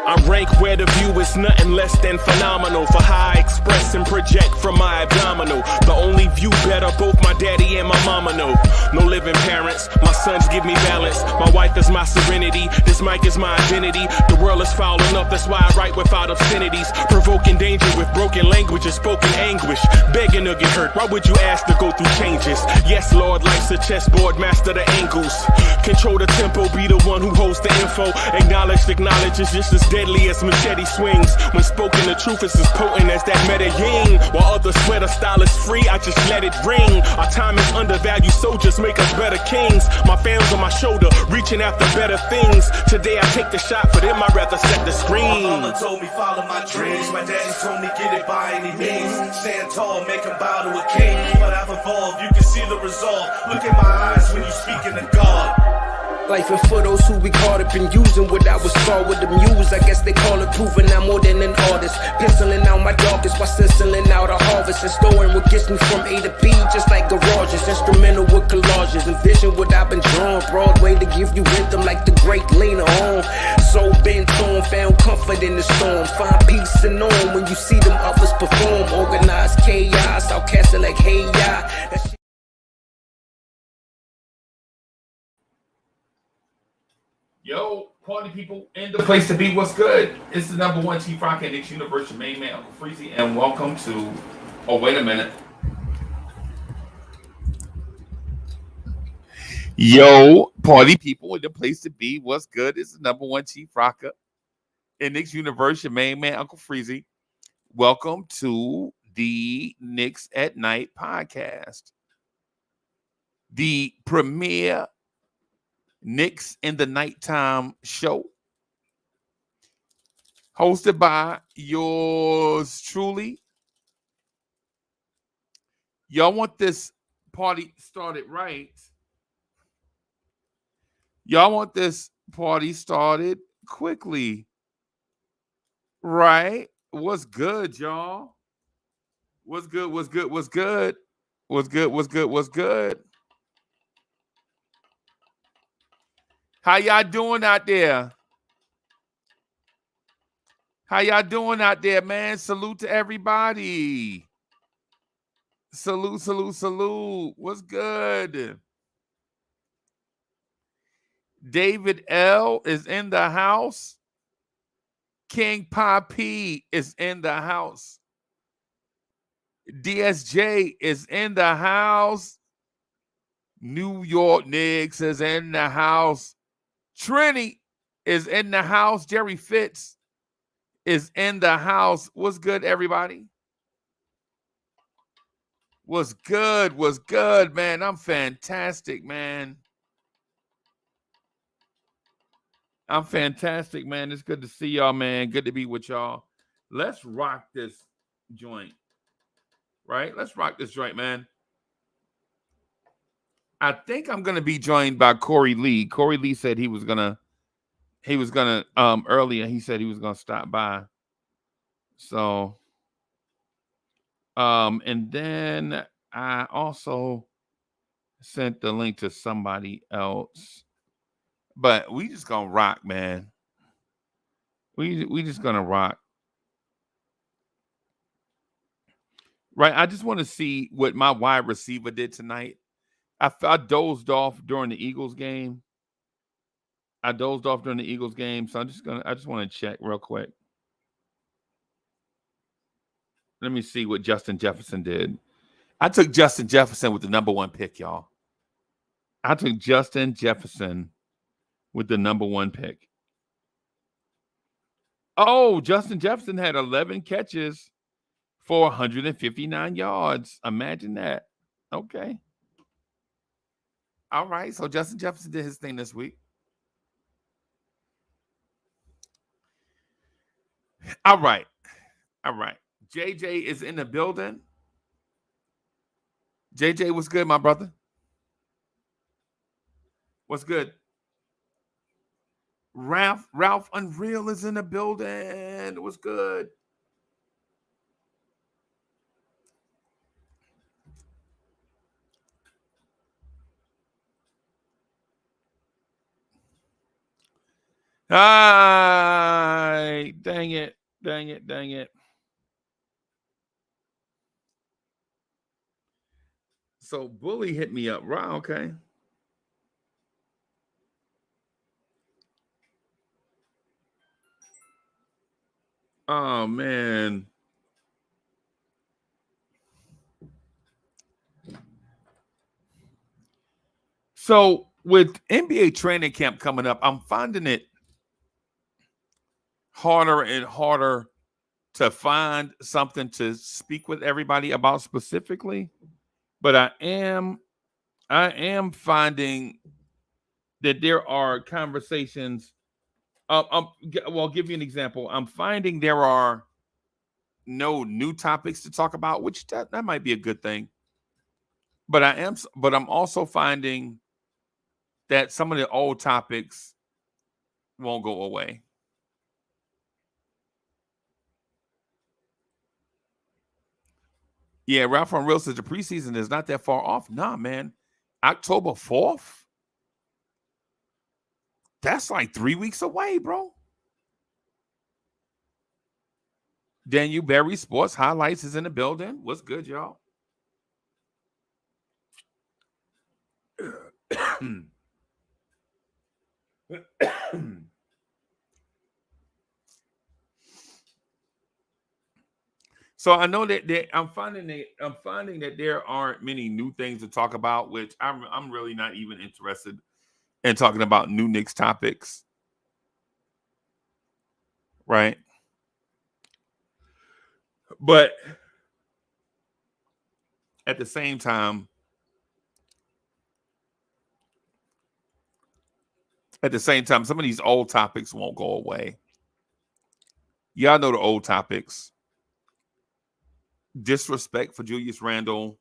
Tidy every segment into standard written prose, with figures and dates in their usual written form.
I rank where the view is nothing less than phenomenal. For how I express and project from my abdominal. The only view better, both my daddy and my mama know. No living parents, my sons give me balance. My wife is my serenity, this mic is my identity. The world is foul enough, that's why I write without obscenities. Provoking danger with broken language and spoken anguish. Begging to get hurt, why would you ask to go through changes? Yes, Lord, life's a chessboard, master the angles. Control the tempo, be the one who holds the info. Acknowledge is just as deadly as machete swings. When spoken, the truth is as potent as that Medellin. While others swear the style is free, I just let it ring. Our time is undervalued, soldiers make us better kings. My family's on my shoulder, reaching after better things. Today I take the shot, for them I'd rather set the screen. My mama told me follow my dreams. My daddy told me get it by any means. Stand tall, make him bow to a king. But I've evolved, you can see the result. Look in my eyes when you speaking to God. Life and for those who we caught up in using what I was taught with the muse. I guess they call it proving I'm more than an artist. Penciling out my darkest while stenciling out a harvest. And storing what gets me from A to B just like garages. Instrumental with collages. Envision what I've been drawing. Broadway to give you rhythm like the great Lena Horne. So bent on, found comfort in the storm. Find peace and on when you see them others perform. Organized chaos, I'll cast it like hey ya. Yo, party people in the place to be. What's good? It's the number one Chief Rock and Knicks Universe, your main man, Uncle Freezie, and welcome to. Oh, wait a minute. Yo, party people in the place to be. What's good? It's the number one Chief Rocker in Knicks Universe, your main man, Uncle Freezie. Welcome to the Knicks at Night podcast, the premier Knicks in the Nighttime show, hosted by yours truly. Y'all want this party started right? Y'all want this party started quickly, right? What's good, y'all? What's good? What's good? What's good? What's good? What's good? What's good? How y'all doing out there? How y'all doing out there, man? Salute to everybody. Salute, salute, salute. What's good? David L. is in the house. King Poppy is in the house. DSJ is in the house. New York Knicks is in the house. Trini is in the house. Jerry Fitz is in the house. What's good, everybody? What's good? What's good, man? I'm fantastic, man. I'm fantastic, man. It's good to see y'all, man. Good to be with y'all. Let's rock this joint, right? Let's rock this joint, man. I think I'm gonna be joined by Corey Lee. Corey Lee said he was gonna earlier. He said he was gonna stop by. So, and then I also sent the link to somebody else. But we just gonna rock, man. We just gonna rock. Right. I just want to see what my wide receiver did tonight. I dozed off during the Eagles game. So I just want to check real quick. Let me see what Justin Jefferson did. I took Justin Jefferson with the number one pick, y'all. I took Justin Jefferson with the number one pick. Oh, Justin Jefferson had 11 catches for 159 yards. Imagine that. Okay. All right. So Justin Jefferson did his thing this week. All right. JJ is in the building. JJ, what's good, my brother? What's good? Ralph Unreal is in the building. What's good? Hi. right. Dang it. Dang it. Dang it. So Bully hit me up. Right. Okay. Oh, man. So with NBA training camp coming up, I'm finding it harder and harder to find something to speak with everybody about specifically. But I am finding that there are conversations. Well, I'll give you an example. I'm finding there are no new topics to talk about, which that might be a good thing. But I'm also finding that some of the old topics won't go away. Yeah, Ralph on Real says the preseason is not that far off. Nah, man. October 4th? That's like 3 weeks away, bro. Daniel Berry Sports Highlights is in the building. What's good, y'all? So I know that I'm finding that there aren't many new things to talk about, which I'm really not even interested in talking about new Knicks topics, right? But at the same time, some of these old topics won't go away. Y'all know the old topics. Disrespect for Julius Randle.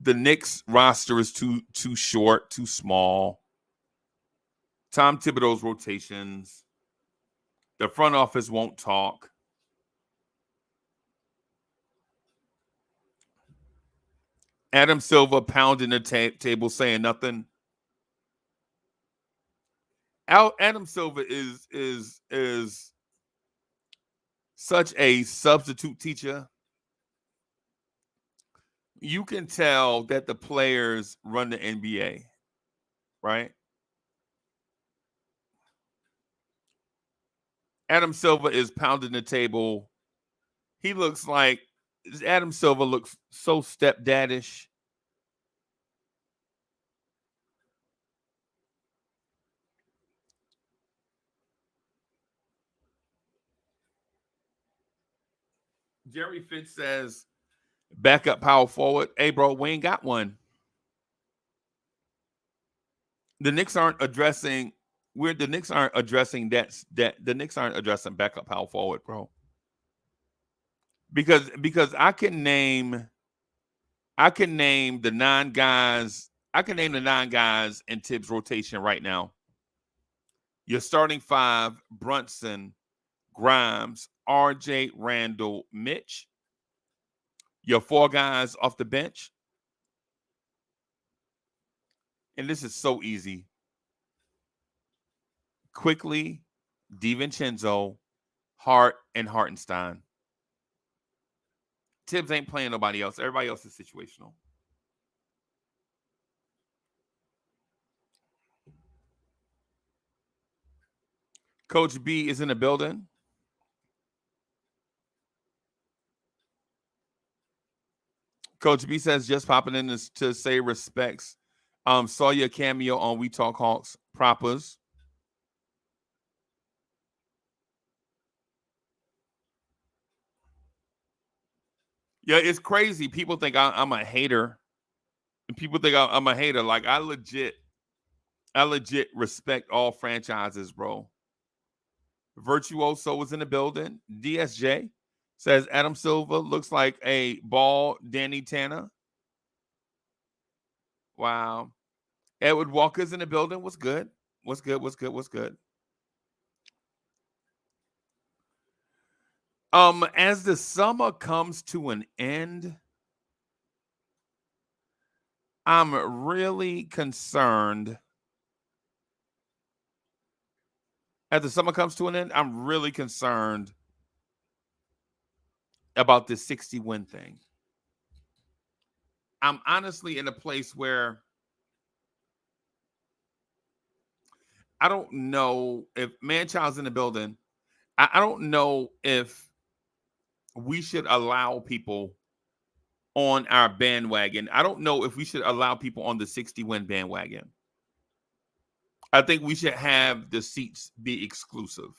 The Knicks roster is too short, too small. Tom Thibodeau's rotations. The front office won't talk. Adam Silver pounding the table saying nothing. Adam Silver is such a substitute teacher. You can tell that the players run the NBA, right? Adam Silver is pounding the table. He looks like Adam Silver looks so stepdaddish. Jerry Fitz says, backup power forward. Hey, bro, we ain't got one. The Knicks aren't addressing the Knicks aren't addressing that the Knicks aren't addressing backup power forward, bro. Because I can name the 9 guys. I can name the 9 guys in Tibbs' rotation right now. Your starting 5: Brunson, Grimes, RJ, Randall, Mitch. Your 4 guys off the bench. And this is so easy. Quickly, DiVincenzo, Hart, and Hartenstein. Tibbs ain't playing nobody else. Everybody else is situational. Coach B is in the building. Coach B says just popping in to say respects. Saw your cameo on We Talk Hawks propers. Yeah, it's crazy. People think I'm a hater. And people think I'm a hater. Like I legit respect all franchises, bro. Virtuoso was in the building. DSJ says Adam Silver looks like a bald Danny Tanner. Wow. Edward Walker's in the building. What's good? What's good? What's good? What's good? As the summer comes to an end, I'm really concerned as the summer comes to an end, I'm really concerned about this 60-win thing. I'm honestly in a place where I don't know if Manchild's in the building. I don't know if we should allow people on our bandwagon. I don't know if we should allow people on the 60-win bandwagon. I think we should have the seats be exclusive.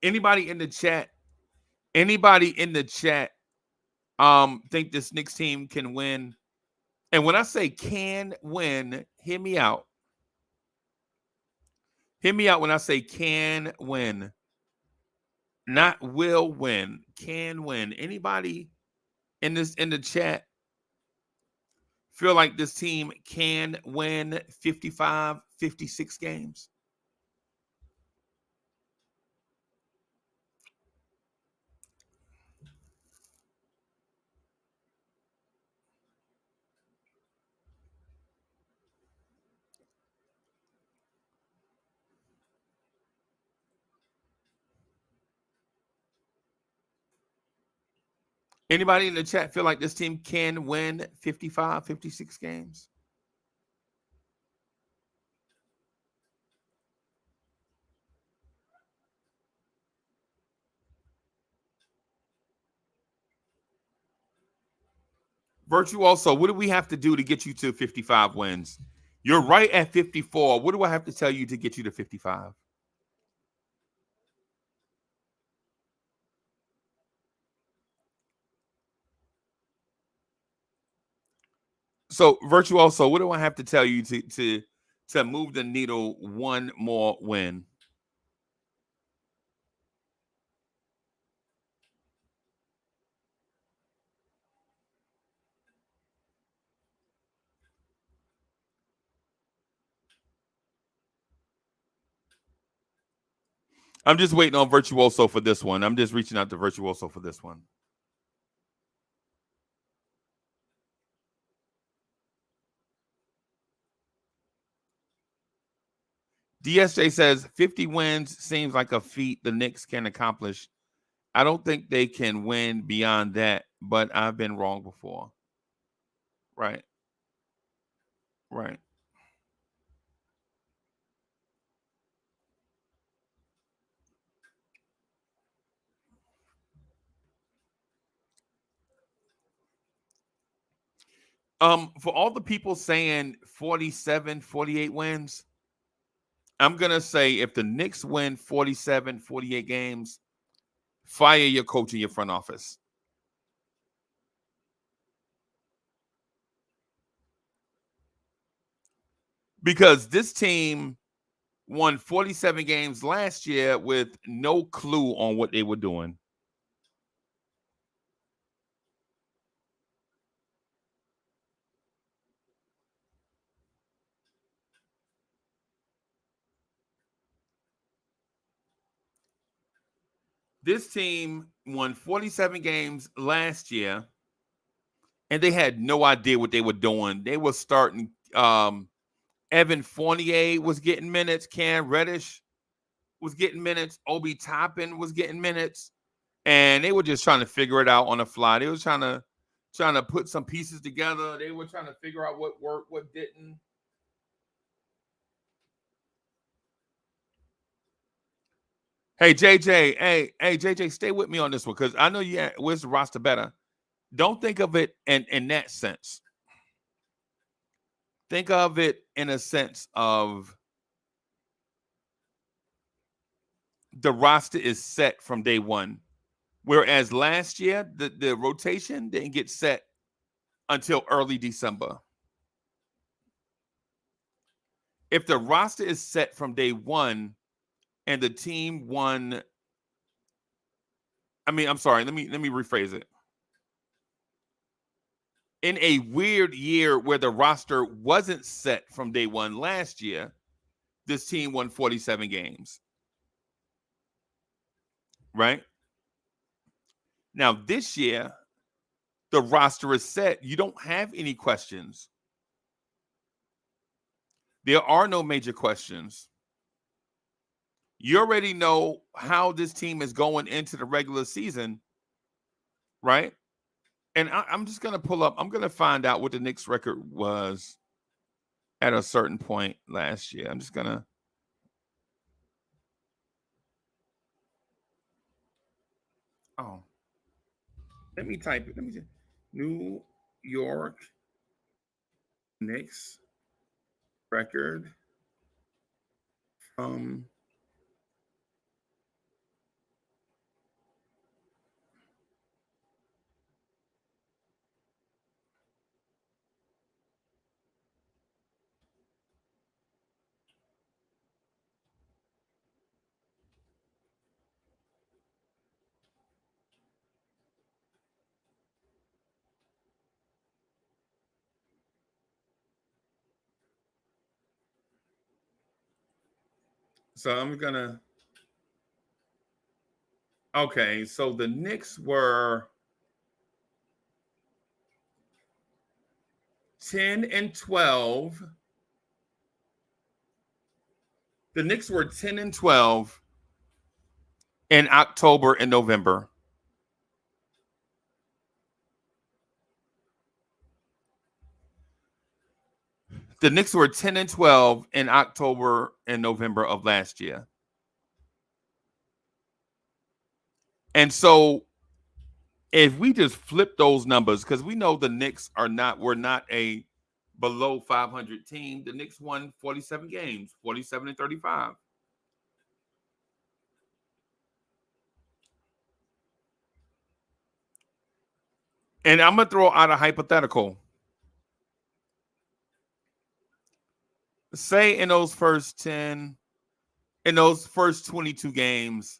Anybody in the chat? Anybody in the chat think this Knicks team can win? And when I say can win, hear me out. Hear me out when I say can win. Not will win, can win. Anybody in the chat feel like this team can win 55, 56 games? Anybody in the chat feel like this team can win 55, 56 games? Virtuoso, what do we have to do to get you to 55 wins? You're right at 54. What do I have to tell you to get you to 55? So, Virtuoso, what do I have to tell you to move the needle one more win? I'm just waiting on Virtuoso for this one. I'm just reaching out to Virtuoso for this one. DSJ says 50 wins seems like a feat the Knicks can accomplish. I don't think they can win beyond that, but I've been wrong before. Right. Right. For all the people saying 47, 48 wins, I'm going to say if the Knicks win 47, 48 games, fire your coach in your front office. Because this team won 47 games last year with no clue on what they were doing. This team won 47 games last year, and they had no idea what they were doing. They were starting. Evan Fournier was getting minutes. Cam Reddish was getting minutes. Obi Toppin was getting minutes, and they were just trying to figure it out on the fly. They were trying to put some pieces together. They were trying to figure out what worked, what didn't. Hey JJ, hey JJ, stay with me on this one because I know you. Where's the roster better? Don't think of it in that sense. Think of it in a sense of the roster is set from day one. Whereas last year, the rotation didn't get set until early December. If the roster is set from day one and the team won, I'm sorry, let me rephrase it. In a weird year where the roster wasn't set from day one last year, this team won 47 games. Right? Now, this year, the roster is set. You don't have any questions. There are no major questions. You already know how this team is going into the regular season, right? And I'm just going to pull up, I'm going to find out what the Knicks record was at a certain point last year. I'm just going to. Oh, let me type it. Let me see. New York Knicks record from so I'm gonna. Okay, so the Knicks were 10-12. The Knicks were 10-12 in October and November. The Knicks were 10-12 in October and November of last year. And so if we just flip those numbers, because we know the Knicks were not a below 500 team. The Knicks won 47 games, 47-35. And I'm gonna throw out a hypothetical. Say in those first 22 games,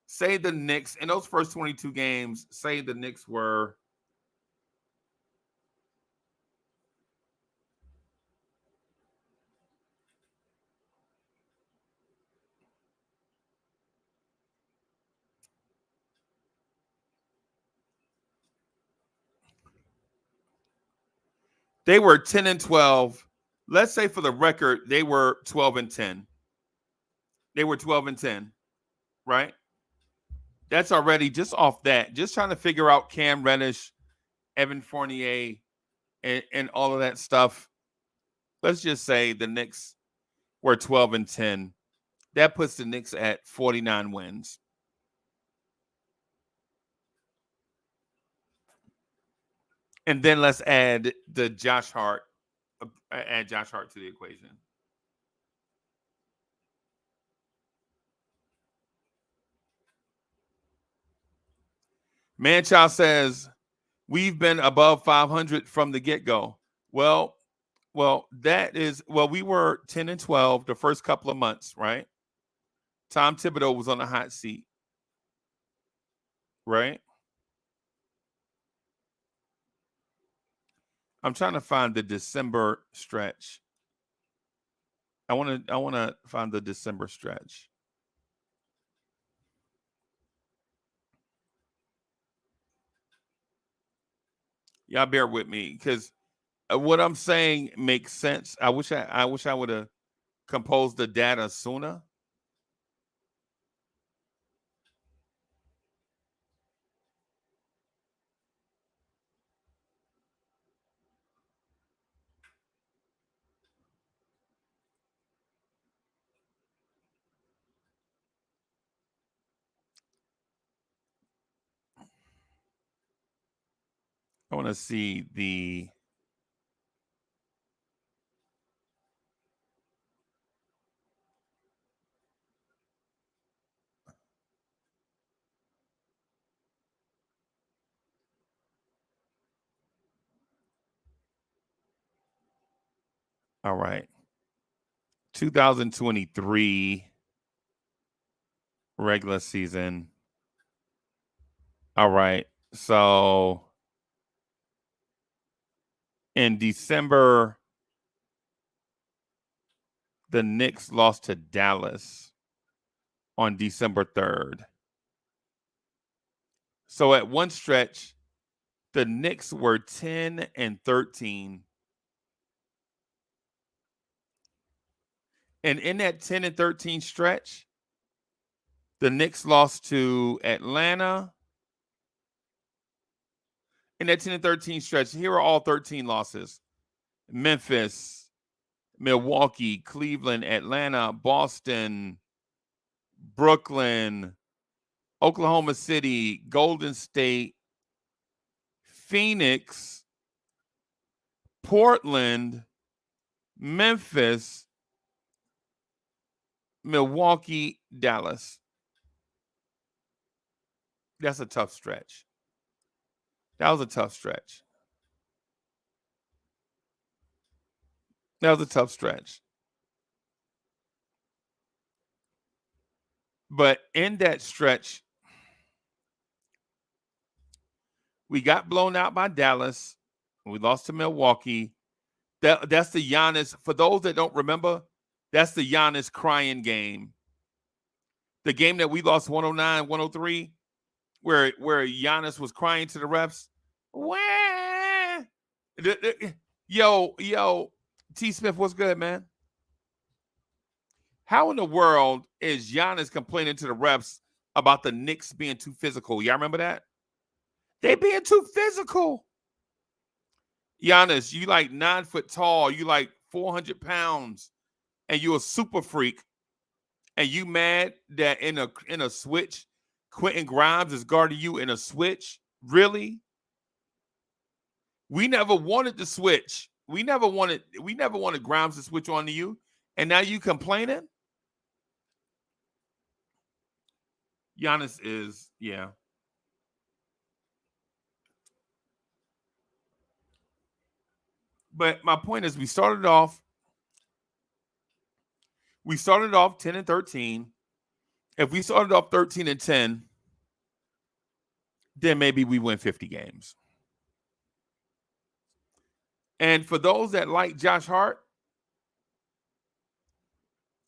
say the Knicks in those first 22 games, say the Knicks were they were 10-12. Let's say for the record, they were 12-10. They were 12-10, right? That's already just off that. Just trying to figure out Cam Reddish, Evan Fournier, and all of that stuff. Let's just say the Knicks were 12-10. That puts the Knicks at 49 wins. And then let's add Josh Hart to the equation. Manchild says we've been above 500 from the get-go. Well, we were 10-12 the first couple of months, right? Tom Thibodeau was on the hot seat, right? I'm trying to find the December stretch. I want to find the December stretch. Y'all bear with me because what I'm saying makes sense. I wish I would have composed the data sooner. I want to see the all right. 2023 regular season. All right. So in December, the Knicks lost to Dallas on December 3rd. So at one stretch, the Knicks were 10-13. And in that 10-13 stretch, the Knicks lost to Atlanta. In that 10-13 stretch, here are all 13 losses: Memphis, Milwaukee, Cleveland, Atlanta, Boston, Brooklyn, Oklahoma City, Golden State, Phoenix, Portland, Memphis, Milwaukee, Dallas. That's a tough stretch. That was a tough stretch. That was a tough stretch. But in that stretch, we got blown out by Dallas. We lost to Milwaukee. That's the Giannis. For those that don't remember, that's the Giannis crying game. The game that we lost 109-103, where Giannis was crying to the refs. Wah! Yo, T. Smith, what's good, man? How in the world is Giannis complaining to the refs about the Knicks being too physical? Y'all remember that? They being too physical. Giannis, you like 9 foot tall, you like 400 pounds, and you a super freak, and you mad that in a switch, Quentin Grimes is guarding you in a switch? Really? We never wanted the switch. We never wanted Grimes to switch on to you, and now you complaining? Giannis is, yeah. But my point is, we started off 10-13. If we started off 13-10, then maybe we win 50 games. And for those that like Josh Hart,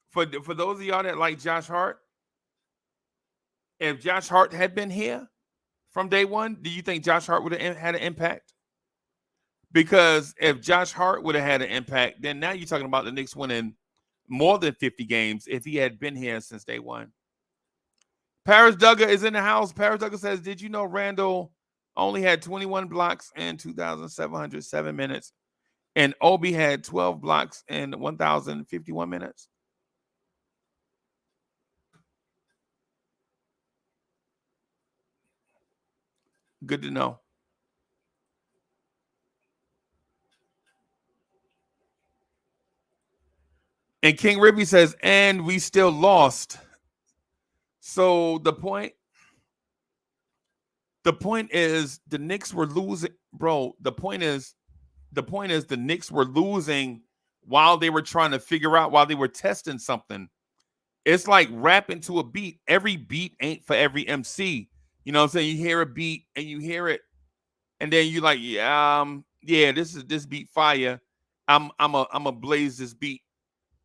for those of y'all that like Josh Hart, if Josh Hart had been here from day one, do you think Josh Hart would have had an impact? Because if Josh Hart would have had an impact, then now you're talking about the Knicks winning more than 50 games if he had been here since day one. Paris Duggar is in the house. Paris Duggar says, did you know Randall only had 21 blocks in 2,707 minutes, and Obi had 12 blocks in 1,051 minutes? Good to know. And King Ribby says, and we still lost. So the point is the Knicks were losing, bro. The point is the Knicks were losing while they were trying to figure out, while they were testing something. It's like rapping to a beat. Every beat ain't for every MC. You know what I'm saying? You hear a beat and you hear it, and then you like, yeah, this beat fire. I'm a blaze this beat.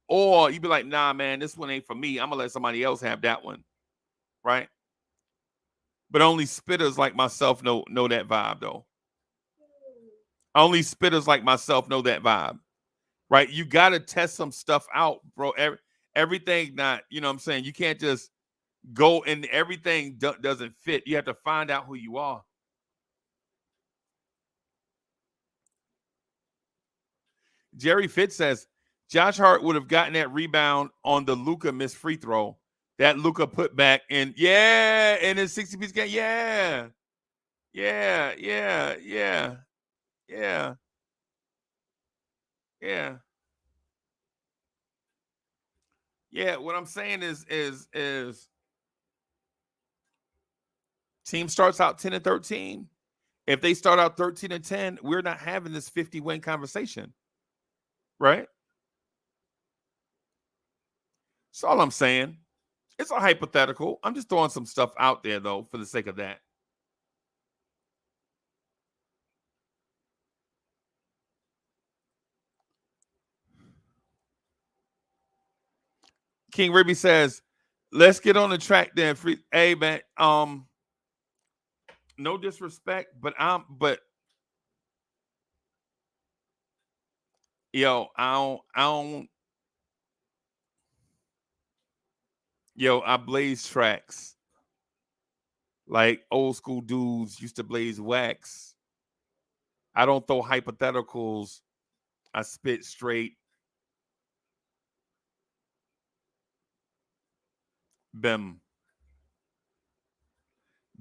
Or you be like, nah, man, this one ain't for me. I'm gonna let somebody else have that one. Right? But only spitters like myself know that vibe, though. Only spitters like myself know that vibe. Right? You gotta test some stuff out, bro. Everything not, you know what I'm saying? You can't just go and everything doesn't fit. You have to find out who you are. Jerry Fitz says Josh Hart would have gotten that rebound on the Luka missed free throw. That Luka put back in, yeah, in his 60-piece game. Yeah. Yeah. Yeah, what I'm saying is team starts out 10-13. If they start out 13-10, we're not having this 50-win conversation. Right? That's all I'm saying. It's a hypothetical. I'm just throwing some stuff out there, though, for the sake of that. King Ribby says, let's get on the track then. Hey, man, no disrespect, but yo, I don't Yo, I blaze tracks like old school dudes used to blaze wax. I don't throw hypotheticals. I spit straight. Bim.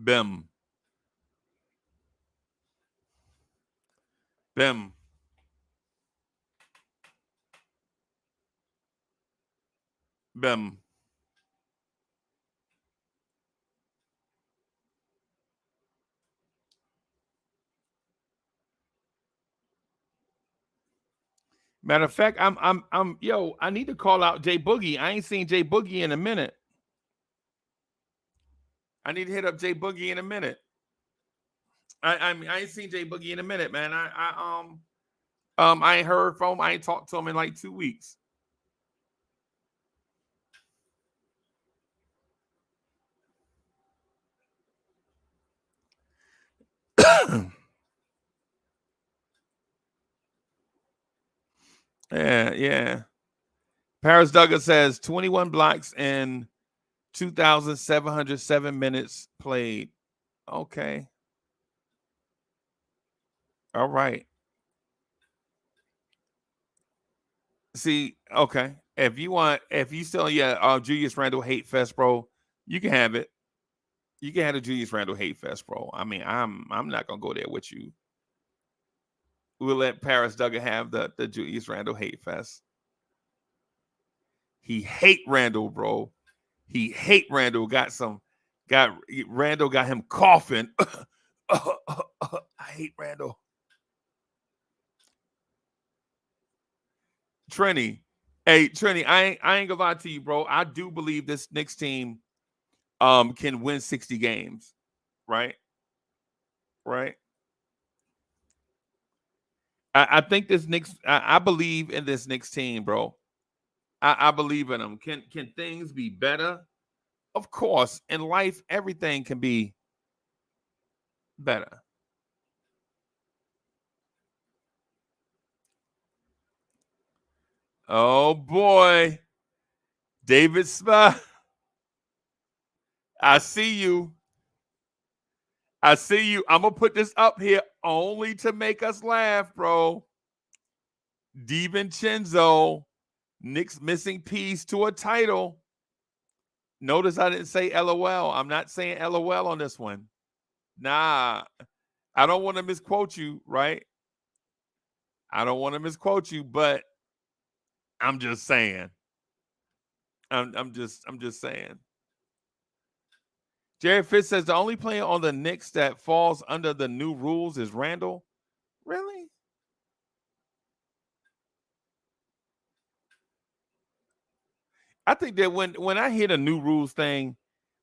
Bim. Bim. Bim. Matter of fact, yo, I need to call out Jay Boogie. I ain't seen Jay Boogie in a minute. I need to hit up Jay Boogie in a minute. I ain't seen Jay Boogie in a minute, man. I ain't heard from him. I ain't talked to him in like 2 weeks. Yeah. Paris Douglas says 21 blocks in 2,707 minutes played. Okay. All right. See, okay. If you still Julius Randle hate fest, bro, you can have it. You can have the Julius Randle hate fest, bro. I mean, I'm not gonna go there with you. We'll let Paris Duggan have the Julius Randle hate fest. He hate Randle, bro. He hate Randle. Randle got him coughing. I hate Randle. Trini. Hey, Trini, I ain't gonna lie to you, bro. I do believe this Knicks team can win 60 games. Right? Right? I think this Knicks, I believe in this Knicks team, bro. I believe in them. Can things be better? Of course. In life, everything can be better. Oh boy. David Smith. I see you. I see you. I'm gonna put this up here only to make us laugh, bro. DiVincenzo, Knicks missing piece to a title. Notice I didn't say LOL. I'm not saying LOL on this one. Nah, I don't want to misquote you, right? I don't want to misquote you, but I'm just saying. I'm just saying. Jared Fitz says the only player on the Knicks that falls under the new rules is Randall. Really? I think that when I hear the new rules thing,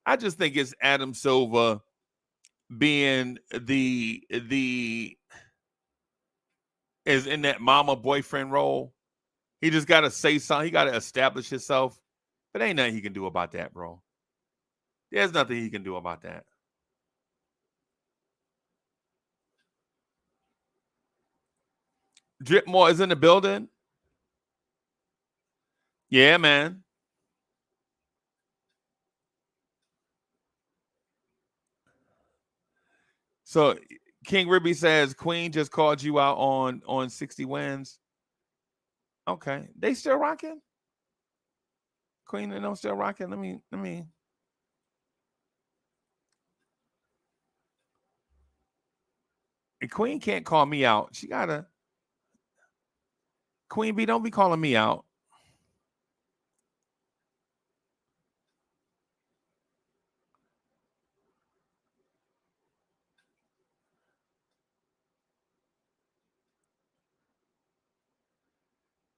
I just think it's Adam Silver being the is in that mama boyfriend role. He just got to say something. He got to establish himself. But ain't nothing he can do about that, bro. There's nothing he can do about that. Dripmore is in the building. Yeah, man. So King Ribby says Queen just called you out on 60 wins. Okay. They still rocking? Queen and them still rocking? Let me. Queen can't call me out. She gotta. Queen B, don't be calling me out.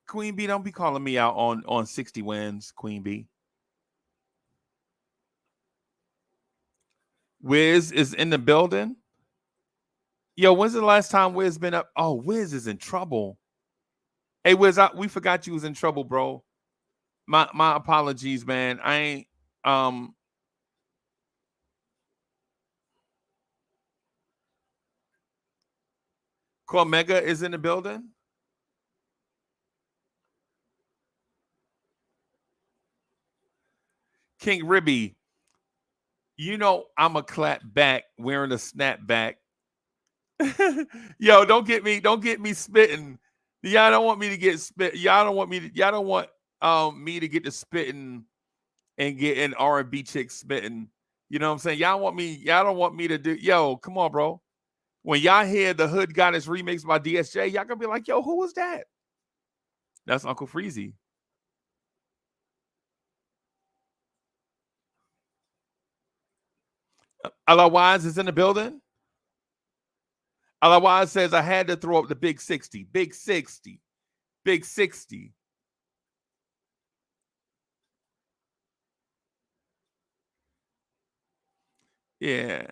Queen B, don't be calling me out on 60 wins, Queen B. Wiz is in the building. Yo, when's the last time Wiz been up? Oh, Wiz is in trouble. Hey, Wiz, we forgot you was in trouble, bro. My apologies, man. I ain't Cormega is in the building. King Ribby, you know I'm a clap back wearing a snapback. Yo, don't get me spitting. Y'all don't want me to get spit. Y'all don't want me to get to spitting and get an R&B chick spitting. You know what I'm saying? Y'all don't want me to do. Yo, come on, bro. When y'all hear the Hood Goddess remix by DSJ, y'all gonna be like, yo, who was that? That's Uncle Freezie. Otherwise is in the building. Otherwise says I had to throw up the big 60. Big 60. Big 60. Yeah.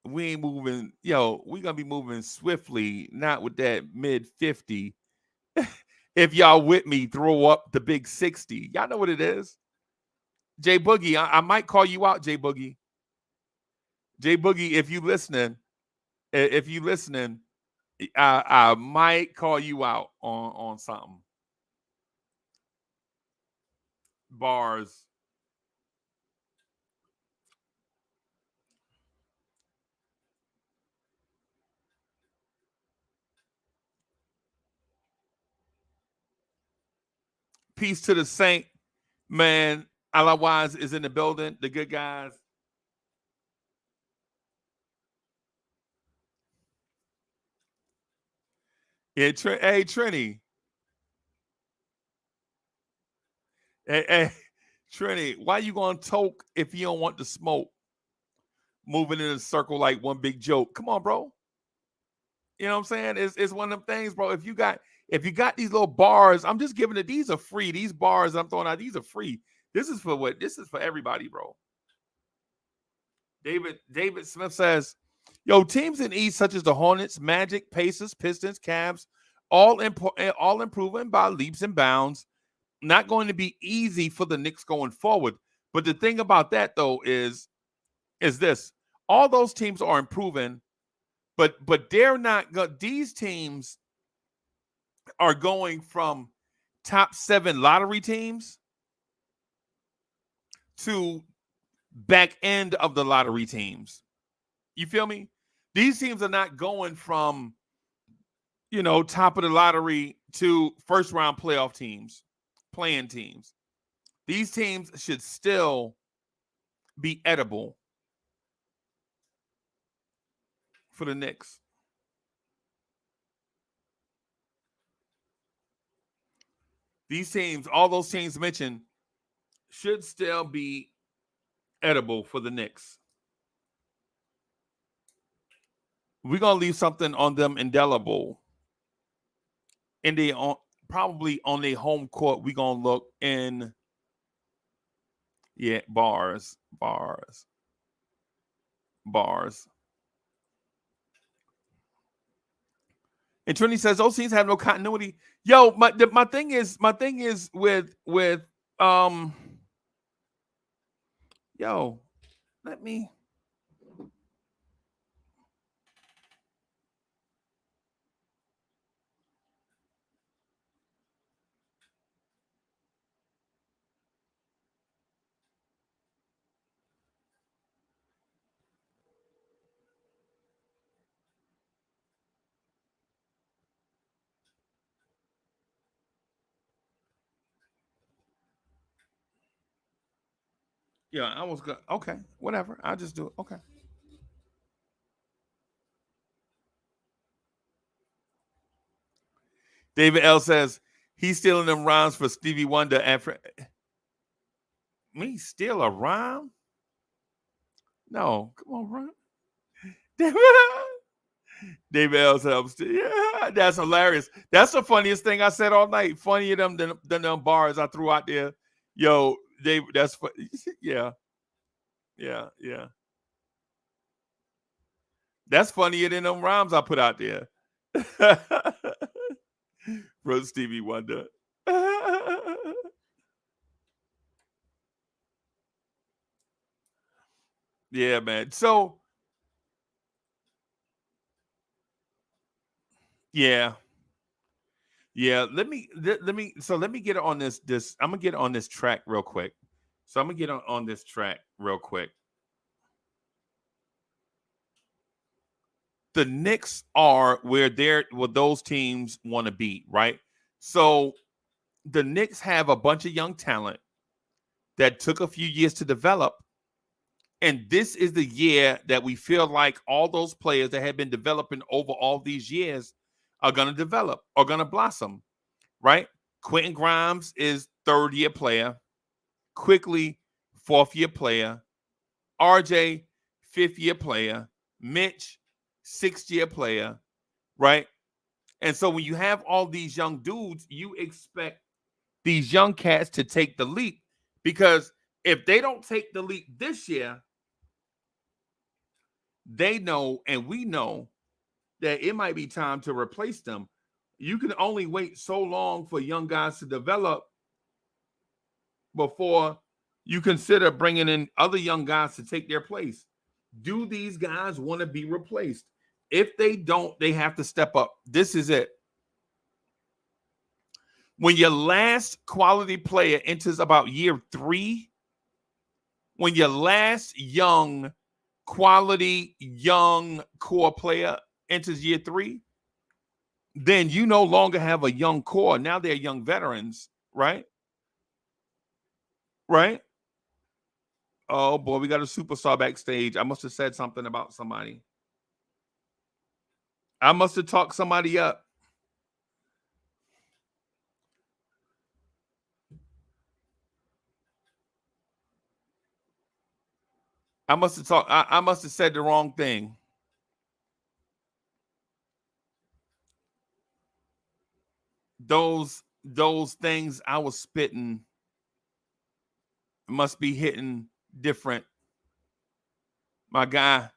We ain't moving. Yo, we gonna be moving swiftly, not with that mid 50. If y'all with me, throw up the big 60. Y'all know what it is. J Boogie, I might call you out, J Boogie. J Boogie, if you listening, I might call you out on something. Bars. Peace to the Saint, man. Otherwise is in the building. The good guys. Yeah, hey Trini. Hey, Trini, why you gonna toke if you don't want to smoke? Moving in a circle like one big joke. Come on, bro. You know what I'm saying? It's one of them things, bro. If you got these little bars, I'm just giving it. These are free. These bars I'm throwing out, these are free. This is for what? This is for everybody, bro. David Smith says, "Yo, teams in East such as the Hornets, Magic, Pacers, Pistons, Cavs, all improving by leaps and bounds. Not going to be easy for the Knicks going forward. But the thing about that though is this: all those teams are improving, but they're not. These teams are going from top 7 lottery teams to back end of the lottery teams. You feel me? These teams are not going from, top of the lottery to first round playoff teams, playing teams. These teams should still be edible for the Knicks. These teams, all those teams mentioned, should still be edible for the Knicks. We're gonna leave something on them indelible. And they probably on their home court. We're gonna look in bars. And Trini says those teams have no continuity. Yo, my thing is with yo, let me. Yeah, I was good. Okay, whatever. I'll just do it. Okay. David L says he's stealing them rhymes for Stevie Wonder. Me steal a rhyme? No, come on, rhyme. David L says, yeah, that's hilarious. That's the funniest thing I said all night. Funnier than them bars I threw out there. Yo, Dave, that's yeah. That's funnier than them rhymes I put out there. Bro, Stevie Wonder. Yeah, man. So, yeah. Yeah, let me get on this. I'm gonna get on this track real quick. So I'm gonna get on this track real quick. The Knicks are where those teams want to be, right? So the Knicks have a bunch of young talent that took a few years to develop. And this is the year that we feel like all those players that have been developing over all these years are going to develop, are going to blossom, right? Quentin Grimes is third-year player. Quickly, fourth-year player. RJ, fifth-year player. Mitch, sixth-year player, right? And so when you have all these young dudes, you expect these young cats to take the leap, because if they don't take the leap this year, they know and we know that it might be time to replace them. You can only wait so long for young guys to develop before you consider bringing in other young guys to take their place. Do these guys want to be replaced? If they don't, they have to step up. This is it. When your last quality player enters about year 3, when your last young quality young core player enters year 3, then you no longer have a young core. Now they're young veterans, right? Right? Oh boy, we got a superstar backstage. I must have said something about somebody. I must have talked somebody up. I must have said the wrong thing. Those things I was spitting must be hitting different. My guy,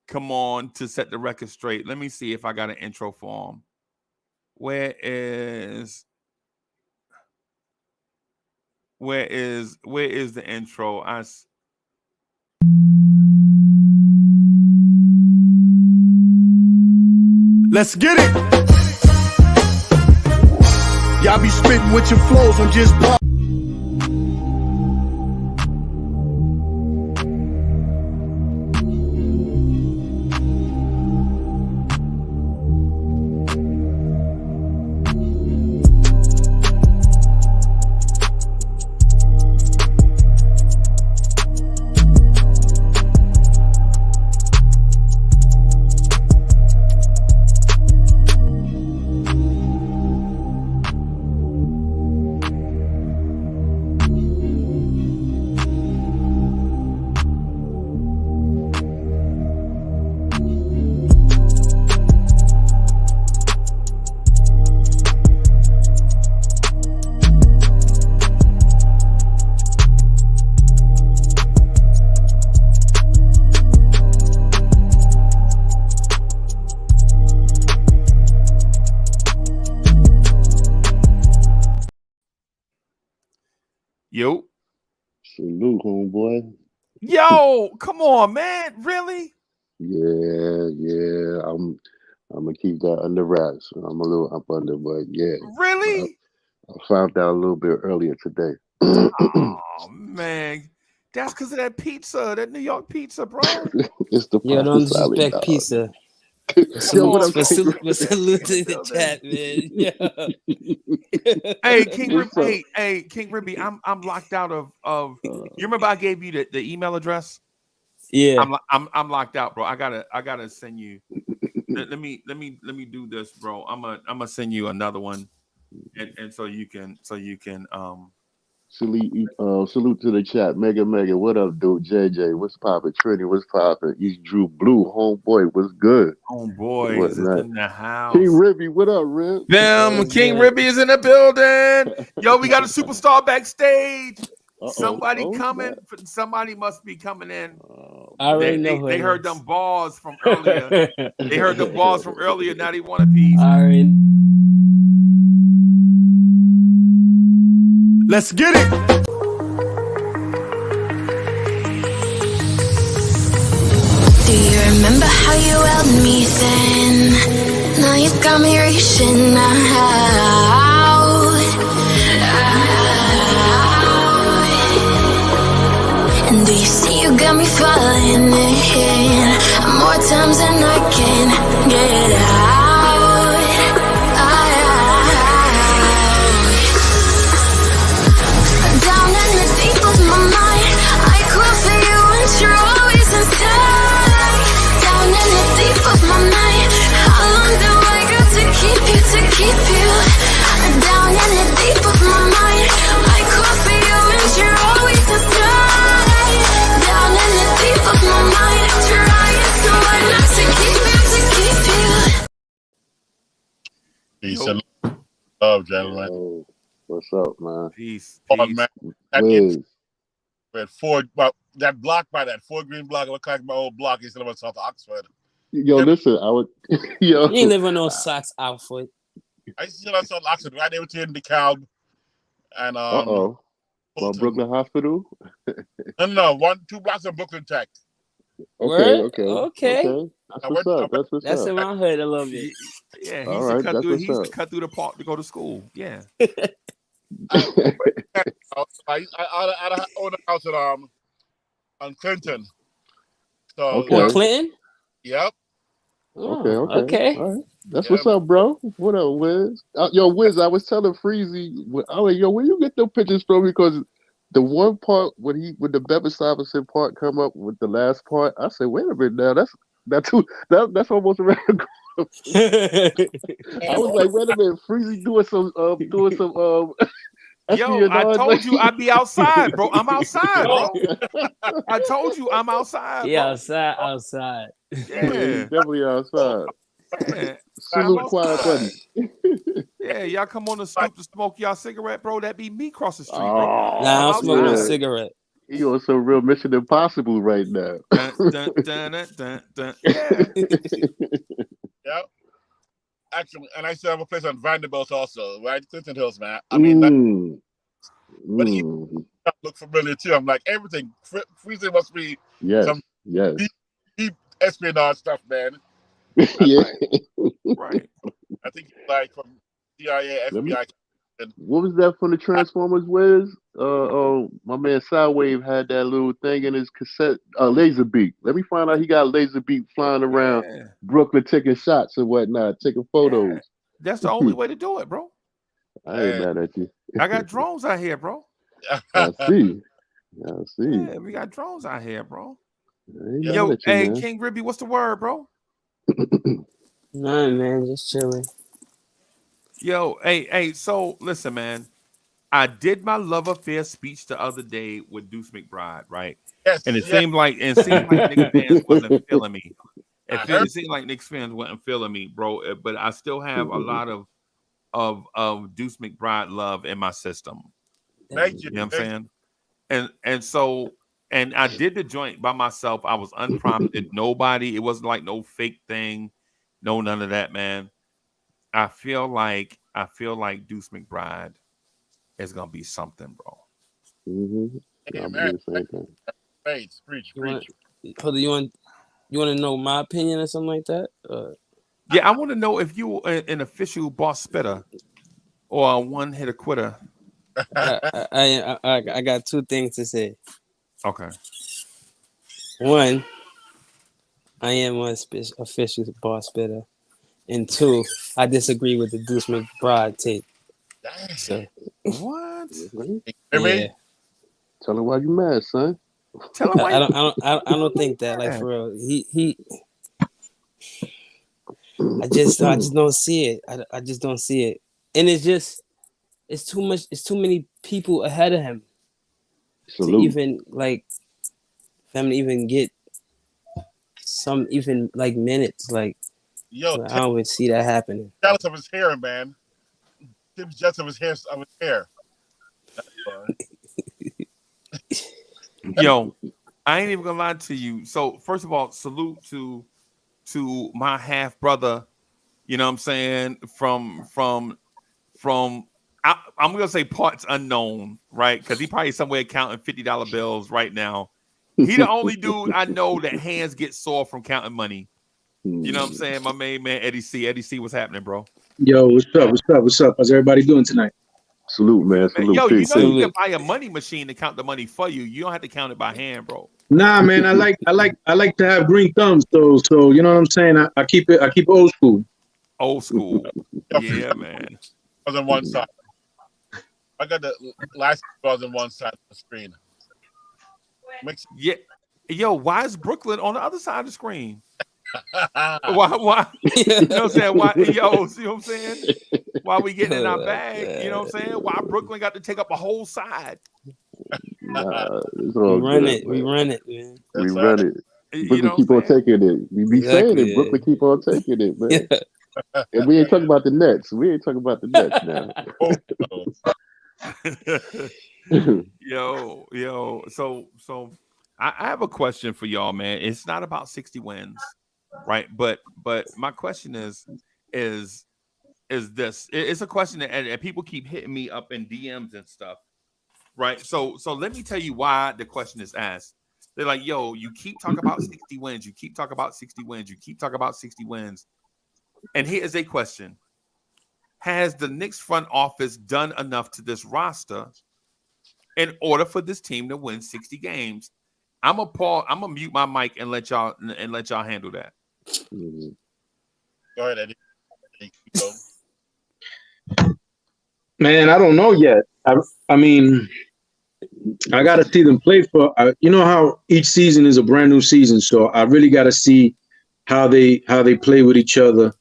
come on to set the record straight. Let me see if I got an intro for him. Where is the intro? Let's get it. Y'all be spitting with your flows on just pop. Yo. Salute, homeboy. Yo, come on, man. Really? Yeah. I'm gonna keep that under wraps. I'm a little up under, but yeah. Really? I found out a little bit earlier today. Oh man. That's because of that pizza, that New York pizza, bro. It's the Yo, don't disrespect salad, pizza. Yo, Salute to the chat, man. Yeah. Hey, King Ribby, I'm locked out of. You remember I gave you the email address? Yeah. I'm locked out, bro. I gotta send you. Let me do this, bro. I'm gonna send you another one, and so you can Salute to the chat. Mega, what up, dude? JJ, what's poppin'? Trini, what's poppin'? East Drew Blue, homeboy, what's good? Homeboy is in the house. King Ribby, what up, Rib? King Ribby is in the building. Yo, we got a superstar backstage. Somebody coming. Somebody must be coming in. I already know. They heard them balls from earlier. They heard the balls from earlier. Now they want a piece. Let's get it. Do you remember how you held me then? Now you got me reaching out. And do you see you got me falling in more times than I can get out. Down in the deep of my mind, I call for you and you're always inside. Down in the deep of my mind, how long do I got to keep you, to keep you? Down in the deep of my mind, I call for you and you're always inside. Down in the deep of my mind, trying so hard not to keep you, to keep you. Peace and love, gentlemen. Yo, what's up, man? Peace. Oh, Peace. man. That Wiz. at four, well, that block by that 4 green block looked like my old block instead of South Oxford. Yo, listen, I would. Yo, You ain't live on no socks outfit. I used to see that South Oxford right there between the DeKalb and From Fulton. Brooklyn Hospital. No, 2 blocks of Brooklyn Tech. Word? Okay. That's I what's went- up. That's what's That's up. in my hood a little bit. Yeah, he All used, right, to, cut that's through, what's he used to up. cut through the park to go to school. Yeah. I own a house at on Clinton. So Okay. On Clinton? Yep. Oh, Okay. All right. That's Yeah, what's up, bro. What up, Wiz? Yo, Wiz, I was telling Freezie, I was like, yo, where you get those pictures from? Because the one part when the Bevan Stuyvesant part come up with the last part, I said, wait a minute now, that's almost around. I was like, wait a minute, Freezie doing some Yo, I espionage. told you I'd be outside, bro. I'm outside, bro. I told you I'm outside, bro. Yeah, outside. Yeah, Yeah. definitely outside. Yeah. Salute quiet buddy. Yeah, y'all come on the stoop to smoke y'all cigarette, bro. That be me cross the street, bro. Oh, Nah, I don't smoke no yeah. cigarette. He on some real Mission Impossible right now. Dun, dun, dun, dun, dun, dun. Yeah. Yep. Actually, and I still have a place on Vanderbilt also, right? Clinton Hills, man. I mean, but he look familiar too. I'm like, everything. Freezer must be some deep espionage stuff, man. Yeah. Right. I think like from CIA, FBI. What was that from the Transformers, Wiz? My man Sidewave had that little thing in his cassette, laser beak. Let me find out he got laser beak flying around Brooklyn taking shots and whatnot, taking photos. Yeah. That's the only way to do it, bro. I ain't mad at you. I got drones out here, bro. I see. Yeah, we got drones out here, bro. Yo, Yo, hey, man. King Ribby, what's the word, bro? Nothing, man. Just chilling. Yo, hey, so listen, man. I did my love affair speech the other day with Deuce McBride, right? Yes. And it seemed like Knicks fans wasn't feeling me. It seemed like Knicks fans wasn't feeling me, bro. But I still have a lot of Deuce McBride love in my system. Thank you. You know what I'm saying? And so I did the joint by myself. I was unprompted. Nobody, it wasn't like no fake thing. No, none of that, man. I feel like Deuce McBride is gonna be something, bro. Amen. Preach. Hold on, you want to know my opinion or something like that? Yeah, I want to know if you an official boss spitter or a one-hitter quitter. I got 2 things to say. Okay. One, I am one official boss spitter. And 2, I disagree with the Deuce McBride take. So what? Yeah. Tell him why you mad, son. Tell him why. I don't think that, like, for real. He I just don't see it. I just don't see it. And it's too much. It's too many people ahead of him to even like them to even get some even like minutes. Like, yo, I don't even see that happening. Jealous of his hair, man. Tim's jealous of his hair. Yo, I ain't even gonna lie to you. So first of all, salute to my half brother. You know what I'm saying? From I'm gonna say parts unknown, right? Because he probably somewhere counting $50 bills right now. He the only dude I know that hands get sore from counting money. You know what I'm saying? My main man, Eddie C. Eddie C, what's happening, bro? Yo, what's up? What's up? What's up? How's everybody doing tonight? Salute, man. Salute. Yo, you know peace. you can buy a money machine to count the money for you. You don't have to count it by hand, bro. Nah, man, I like to have green thumbs, so you know what I'm saying. I keep old school. Old school, yeah, man. Was on one side. I got the last was on one side of the screen. Yeah, yo, why is Brooklyn on the other side of the screen? Why? You know what I'm saying? Why, yo, see what I'm saying? Why we getting in our bag? You know what I'm saying? Why Brooklyn got to take up a whole side? Nah, we run it, man. We run it. You Brooklyn know keep on taking it. We be saying it. Brooklyn keep on taking it, man. And we ain't talking about the Nets. We ain't talking about the Nets now. yo. So I have a question for y'all, man. It's not about 60 wins, right? But my question is this? It's a question that and people keep hitting me up in DMs and stuff, right? So let me tell you why the question is asked. They're like, yo, you keep talking about 60 wins. You keep talking about 60 wins. You keep talking about 60 wins. And here is a question. Has the Knicks front office done enough to this roster in order for this team to win 60 games? I'm gonna mute my mic and let y'all handle that. Go ahead, Eddie. Go. Man, I don't know yet. I mean, I got to see them play for. You know how each season is a brand new season, so I really got to see how they play with each other.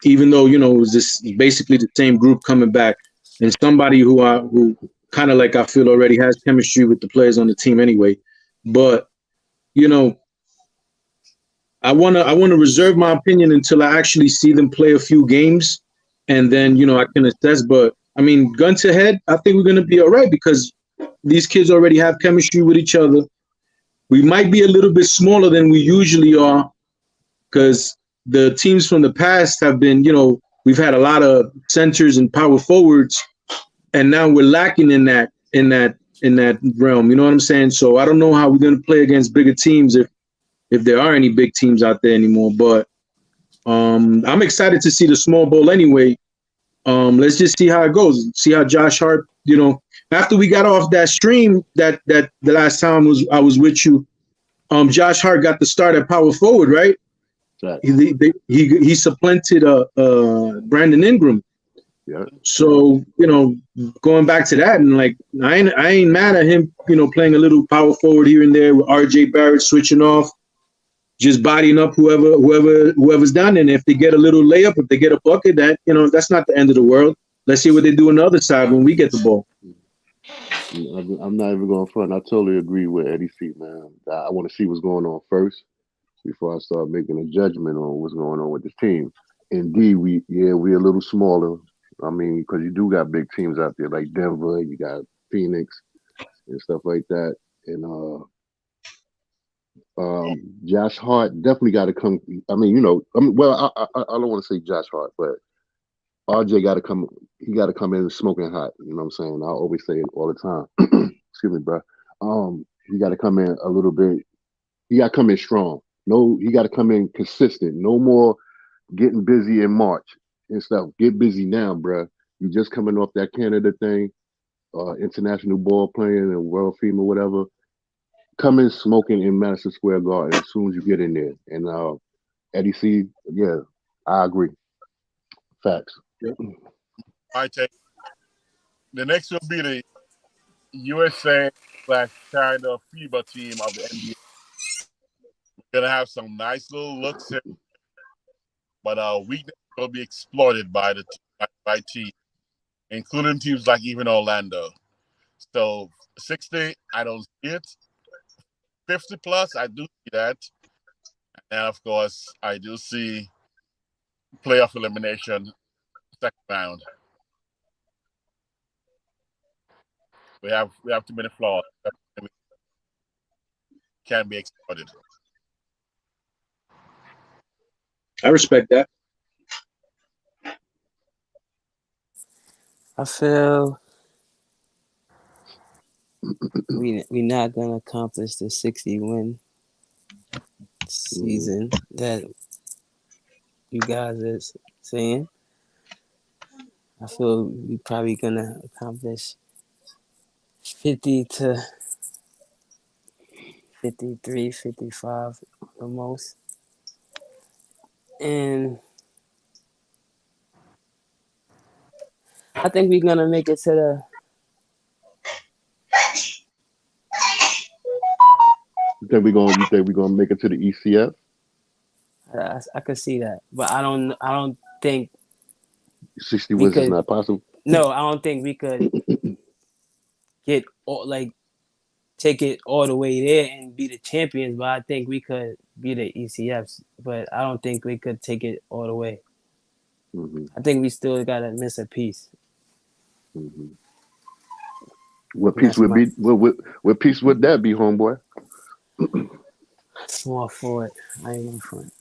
Even though it was this basically the same group coming back, and somebody who kind of like I feel already has chemistry with the players on the team anyway. But I wanna reserve my opinion until I actually see them play a few games, and then I can assess. But I mean, gun to head, I think we're gonna be all right because these kids already have chemistry with each other. We might be a little bit smaller than we usually are because the teams from the past have been, we've had a lot of centers and power forwards, and now we're lacking in that realm. You know what I'm saying? So I don't know how we're gonna play against bigger teams if there are any big teams out there anymore. But I'm excited to see the small ball anyway. Let's just see how it goes. See how Josh Hart, after we got off that stream that the last time I was with you, Josh Hart got the start at power forward, right? Right. He supplanted Brandon Ingram. Yeah. So going back to that, and like I ain't mad at him, playing a little power forward here and there with RJ Barrett switching off, just bodying up whoever's down there. And if they get a little layup, if they get a bucket, that's not the end of the world. Let's see what they do on the other side when we get the ball. I'm not even going front. I totally agree with Eddie C, man. I want to see what's going on first before I start making a judgment on what's going on with this team. Indeed, we're a little smaller. I mean, because you do got big teams out there like Denver, you got Phoenix and stuff like that. And Josh Hart definitely got to come. I mean, well, I don't want to say Josh Hart, but RJ got to come. He got to come in smoking hot. You know what I'm saying? I always say it all the time. Excuse me, bro. He got to come in a little bit. He got to come in strong. No, he got to come in consistent. No more getting busy in March and stuff. Get busy now, bro. You just coming off that Canada thing, international ball playing and World FEMA, whatever. Come in smoking in Madison Square Garden as soon as you get in there. And Eddie C, yeah, I agree. Facts. I take the next will be the USA/Canada FIBA team of the NBA. We're gonna have some nice little looks here, but weakness will be exploited by team, including teams like even Orlando. So 60, I don't see it. 50 plus, I do see that. And of course, I do see playoff elimination, second round. We have too many flaws. Can be exploited. I respect that. I feel we not gonna accomplish the 60 win season that you guys are saying, I feel we probably gonna accomplish 50 to 53, 55 the most. And I think we're gonna make it to the. You think we're gonna make it to the ECF? I could see that, but I don't think 60 we wins is could. not possible. No, I don't think we could get like take it all the way there and be the champions. But I think we could be the ECFs. But I don't think we could take it all the way. I think we still gotta miss a piece. What piece would be? What piece would that be, homeboy? Small forward. I ain't gonna front.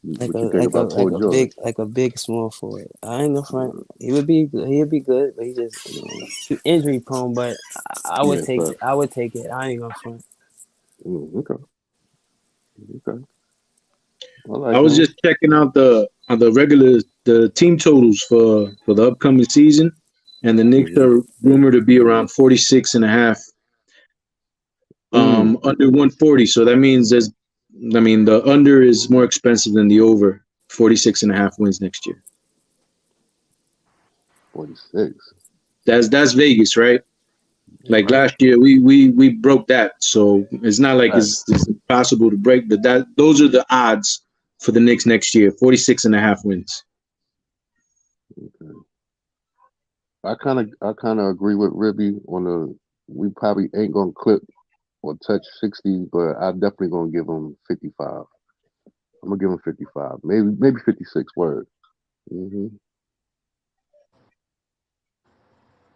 Like a big small forward. I ain't gonna front. He would be good, but he just he injury prone. But I would take it. I would take it. I ain't gonna front. Okay. I was just checking out the team totals for the upcoming season, and the Knicks are rumored to be around 46.5, under 140. So that means the under is more expensive than the over. 46.5 wins next year. 46. That's Vegas, right? Like last year, we broke that, so it's not like it's impossible to break. But those are the odds for the Knicks next year. 46.5 wins. Okay. I kind of agree with Ribby on we probably ain't gonna clip or touch 60, but I'm definitely gonna give them 55. I'm gonna give them 55, maybe 56. Word.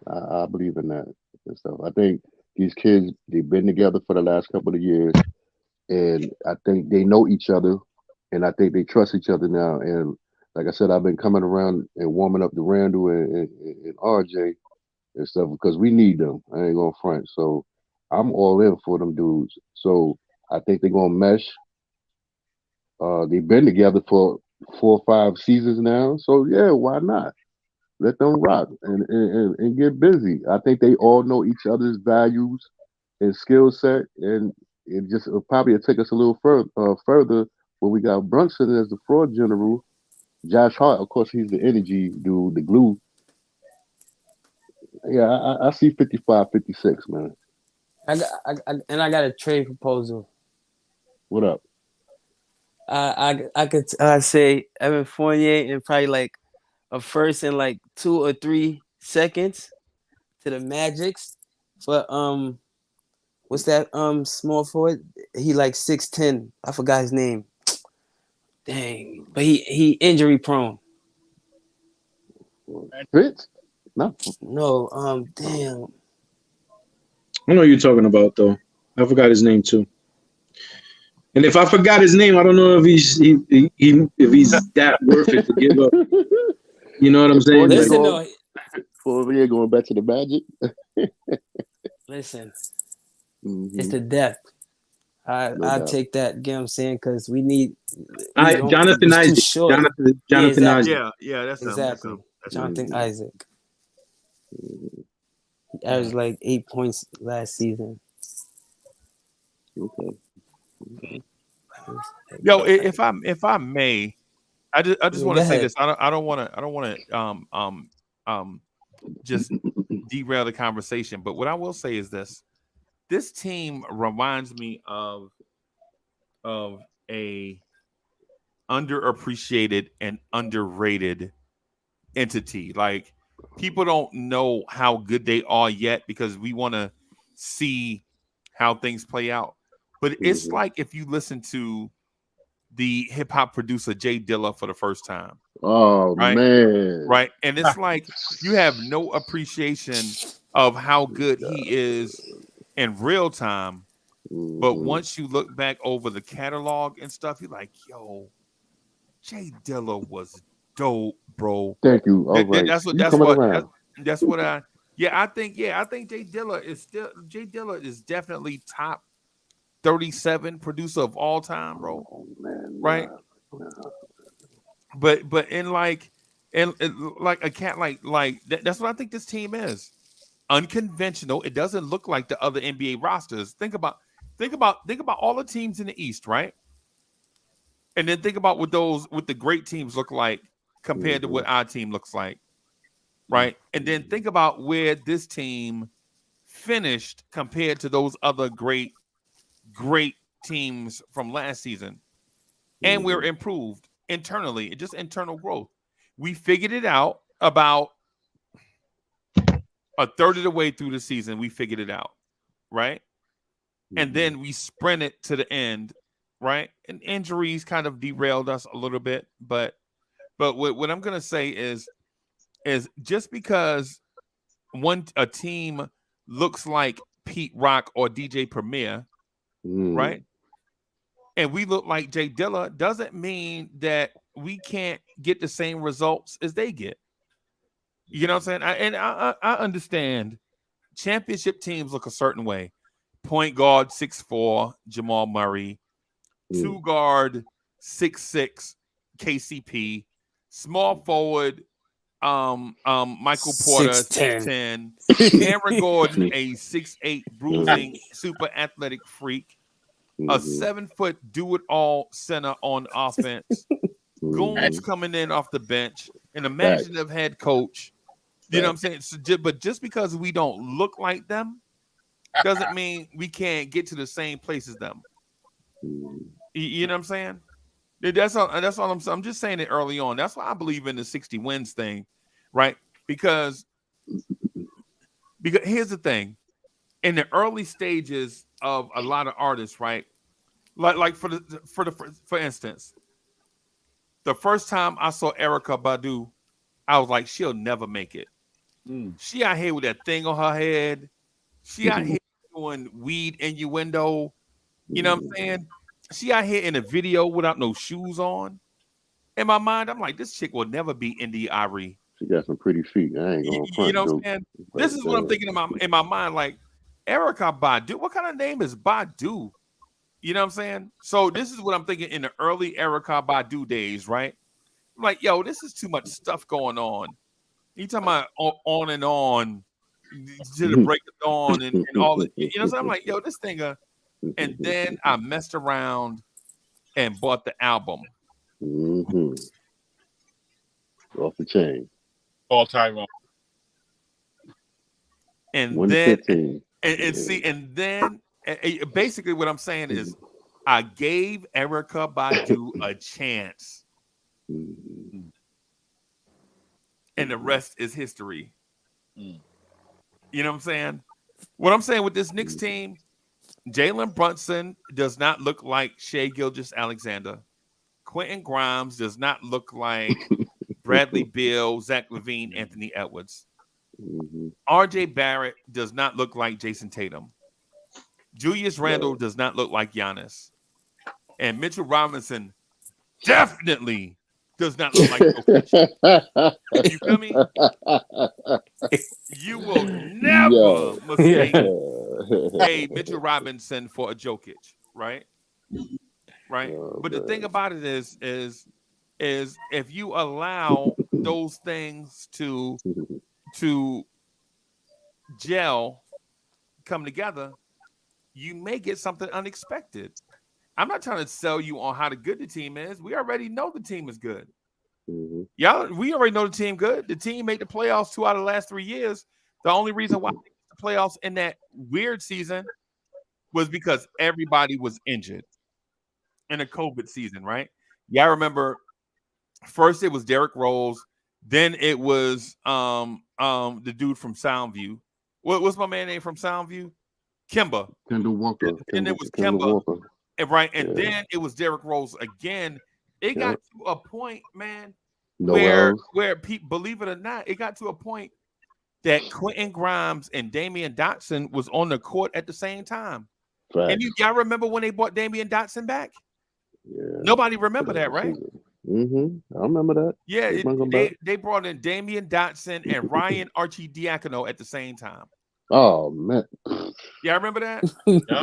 I believe in that and stuff. I think these kids, they've been together for the last couple of years, and I think they know each other, and I think they trust each other now. And like I said, I've been coming around and warming up the Randall and RJ and stuff because we need them. I ain't gonna front. So I'm all in for them dudes. So I think they're gonna mesh. They've been together for 4 or 5 seasons now. So yeah, why not? Let them rock and get busy. I think they all know each other's values and skill set, and it'll probably take us a little further when we got Brunson as the fraud general. Josh Hart, of course, he's the energy dude, the glue. Yeah, I see 55, 56, man. I got a trade proposal. What up? I could say Evan Fournier and probably like a first and like 2 or 3 seconds to the Magics for what's that small forward? He like 6'10". I forgot his name. Dang, but he injury prone. Fitz? No, damn. I know what you're talking about though. I forgot his name too. And if I forgot his name, I don't know if he's that worth it to give up. You know what I'm saying? Listen, Fournier going back to the Magic. Listen, it's the depth. I'll take that. You know what I'm saying? Because we need. Jonathan Isaac. Jonathan Isaac. Yeah, that's exactly. That's Jonathan Isaac. He averaged like 8 points last season. Okay. Yo, if I may, I just want to say this. I don't want to just derail the conversation. But what I will say is this: this team reminds me of a underappreciated and underrated entity. Like, people don't know how good they are yet because we want to see how things play out. But it's like if you listen to the hip hop producer Jay Dilla for the first time. Oh, right? Man. Right. And it's like you have no appreciation of how good he is in real time. But once you look back over the catalog and stuff, you're like, yo, Jay Dilla was dope, bro. Thank you. All right. That's what I think Jay Dilla is definitely top 37 producer of all time, bro. Oh, man, Right? But in like like a cat that's what I think this team is. Unconventional. It doesn't look like the other NBA rosters. Think about all the teams in the East, right? And then think about what the great teams look like compared to what our team looks like, right? And then think about where this team finished compared to those other great teams from last season. And we're improved internally, just internal growth. We figured it out about a third of the way through the season. We figured it out, right? And then we sprinted to the end, right? And injuries kind of derailed us a little bit, but what I'm gonna say is just because a team looks like Pete Rock or DJ Premier, right? And we look like Jay Dilla, doesn't mean that we can't get the same results as they get. You know what I'm saying? I understand championship teams look a certain way. Point guard 6'4", Jamal Murray. Two guard 6'6", KCP. Small forward, Michael Porter 6'10". Aaron Gordon, a 6'8", bruising, super athletic freak. A 7-foot do-it-all center on offense. Goons coming in off the bench. An imaginative head coach. You know what I'm saying? So, but just because we don't look like them doesn't mean we can't get to the same place as them. You know what I'm saying? That's all I'm just saying it early on. That's why I believe in the 60 wins thing, right? Because here's the thing. In the early stages of a lot of artists, right? Like for instance, the first time I saw Erykah Badu, I was like, she'll never make it. She out here with that thing on her head. She out here doing weed innuendo. You know what I'm saying? She out here in a video without no shoes on. In my mind, I'm like, this chick will never be Indy Ari. She got some pretty feet. I ain't gonna front. You know what I'm saying? This is what I'm thinking in my mind. Like, Erykah Badu, what kind of name is Badu? You know what I'm saying? So this is what I'm thinking in the early Erykah Badu days, right? I'm like, yo, this is too much stuff going on. You talking about on and on to the break of dawn and all that. You know what I'm saying? I'm like, yo, this thing. And then I messed around and bought the album. Off the chain. All time wrong. And then basically what I'm saying is I gave Erykah Badu a chance. And the rest is history. You know what I'm saying? What I'm saying with this Knicks team, Jalen Brunson does not look like Shai Gilgeous-Alexander. Quentin Grimes does not look like Bradley Beal, Zach LaVine, Anthony Edwards. RJ Barrett does not look like Jason Tatum. Julius Randle does not look like Giannis. And Mitchell Robinson definitely does not look like Jokic. You feel me? You will never mistake a Mitchell Robinson for a Jokic, right? Right. But the thing about it is if you allow those things to gel, come together, you may get something unexpected. I'm not trying to sell you on how good the team is. We already know the team is good. Yeah, we already know the team good. The team made the playoffs 2 out of the last 3 years. The only reason why they made the playoffs in that weird season was because everybody was injured in a COVID season, right? Yeah, I remember first it was Derrick Rose, then it was the dude from Soundview. What's my man name from Soundview? Kendall Walker. And it was Kemba. And right, and then it was Derrick Rose again. It got to a point, man, where people, believe it or not, it got to a point that Quentin Grimes and Damian Dotson was on the court at the same time. Right. And y'all remember when they brought Damian Dotson back? Yeah. Nobody remember that, right? I remember that. Yeah, they brought in Damian Dotson and Ryan Arcidiacono at the same time. Oh man. Yeah, I remember that. Yeah.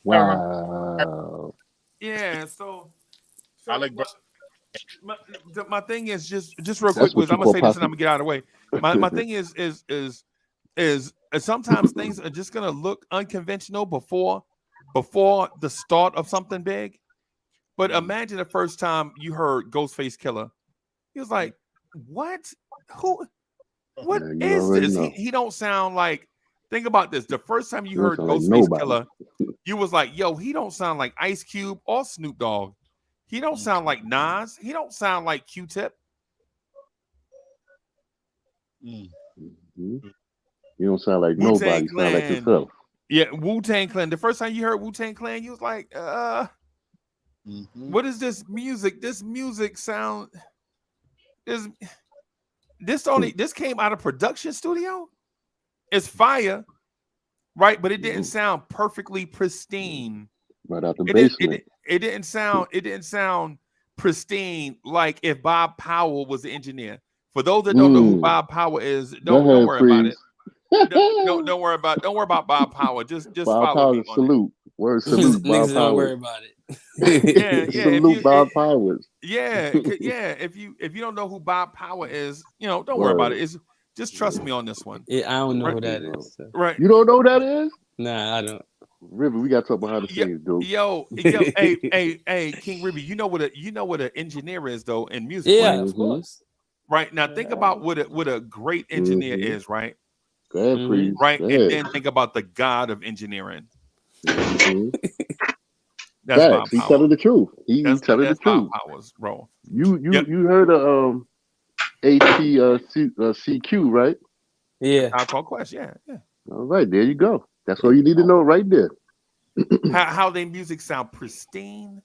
Wow. Yeah, so I like my thing is just real quick, Wiz, I'm gonna say this and I'm gonna get out of the way. My thing is sometimes things are just gonna look unconventional before the start of something big. But imagine the first time you heard Ghostface Killer. He was like, what? Who? What is this? He don't sound like, think about this. The first time you heard Ghostface Killer, you was like, yo, he don't sound like Ice Cube or Snoop Dogg. He don't sound like Nas. He don't sound like Q-Tip. You don't sound like nobody. You sound like yourself. Yeah, Wu-Tang Clan. The first time you heard Wu-Tang Clan, you was like, what is this music? This music sound this came out of production studio. It's fire, right? But it didn't sound perfectly pristine. Right out the basement. It didn't sound pristine like if Bob Powell was the engineer. For those that don't know who Bob Powell is, don't worry about it. Don't worry about Bob Powell. Just Bob follow Powell, me on salute. Word salute. Bob Don't worry about it. Yeah. Salute Bob Powell. Yeah. If you don't know who Bob Powell is, don't worry about it. Just trust me on this one. Yeah, I don't know who that is. So. Right. You don't know who that is? Nah, I don't. Ribby, we got to talk behind the scenes, dude. Yo, hey, King Ribby, you know what an engineer is though in music. Yeah, right? Of course. Right now, think about what a great engineer is, right? Go ahead, Freeze. Right, Go and ahead. then think about the god of engineering. That's Bob He's telling the truth. He's telling the truth. Powers, bro. You heard of CQ, right? Yeah. Alcohol Quest, yeah. All right, there you go. That's all you need to know right there. how their music sound pristine.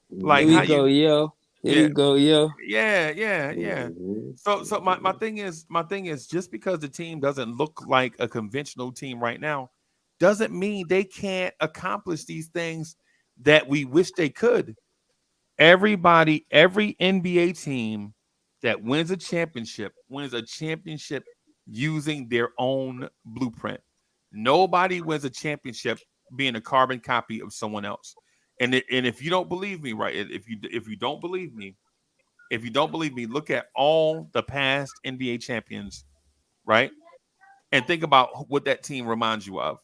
Like Here we go, yo. Here we go, yo. Yeah. So my thing is just because the team doesn't look like a conventional team right now doesn't mean they can't accomplish these things that we wish they could. Every NBA team that wins a championship using their own blueprint. Nobody wins a championship being a carbon copy of someone else. And if you don't believe me, right? If you don't believe me, look at all the past NBA champions, right? And think about what that team reminds you of.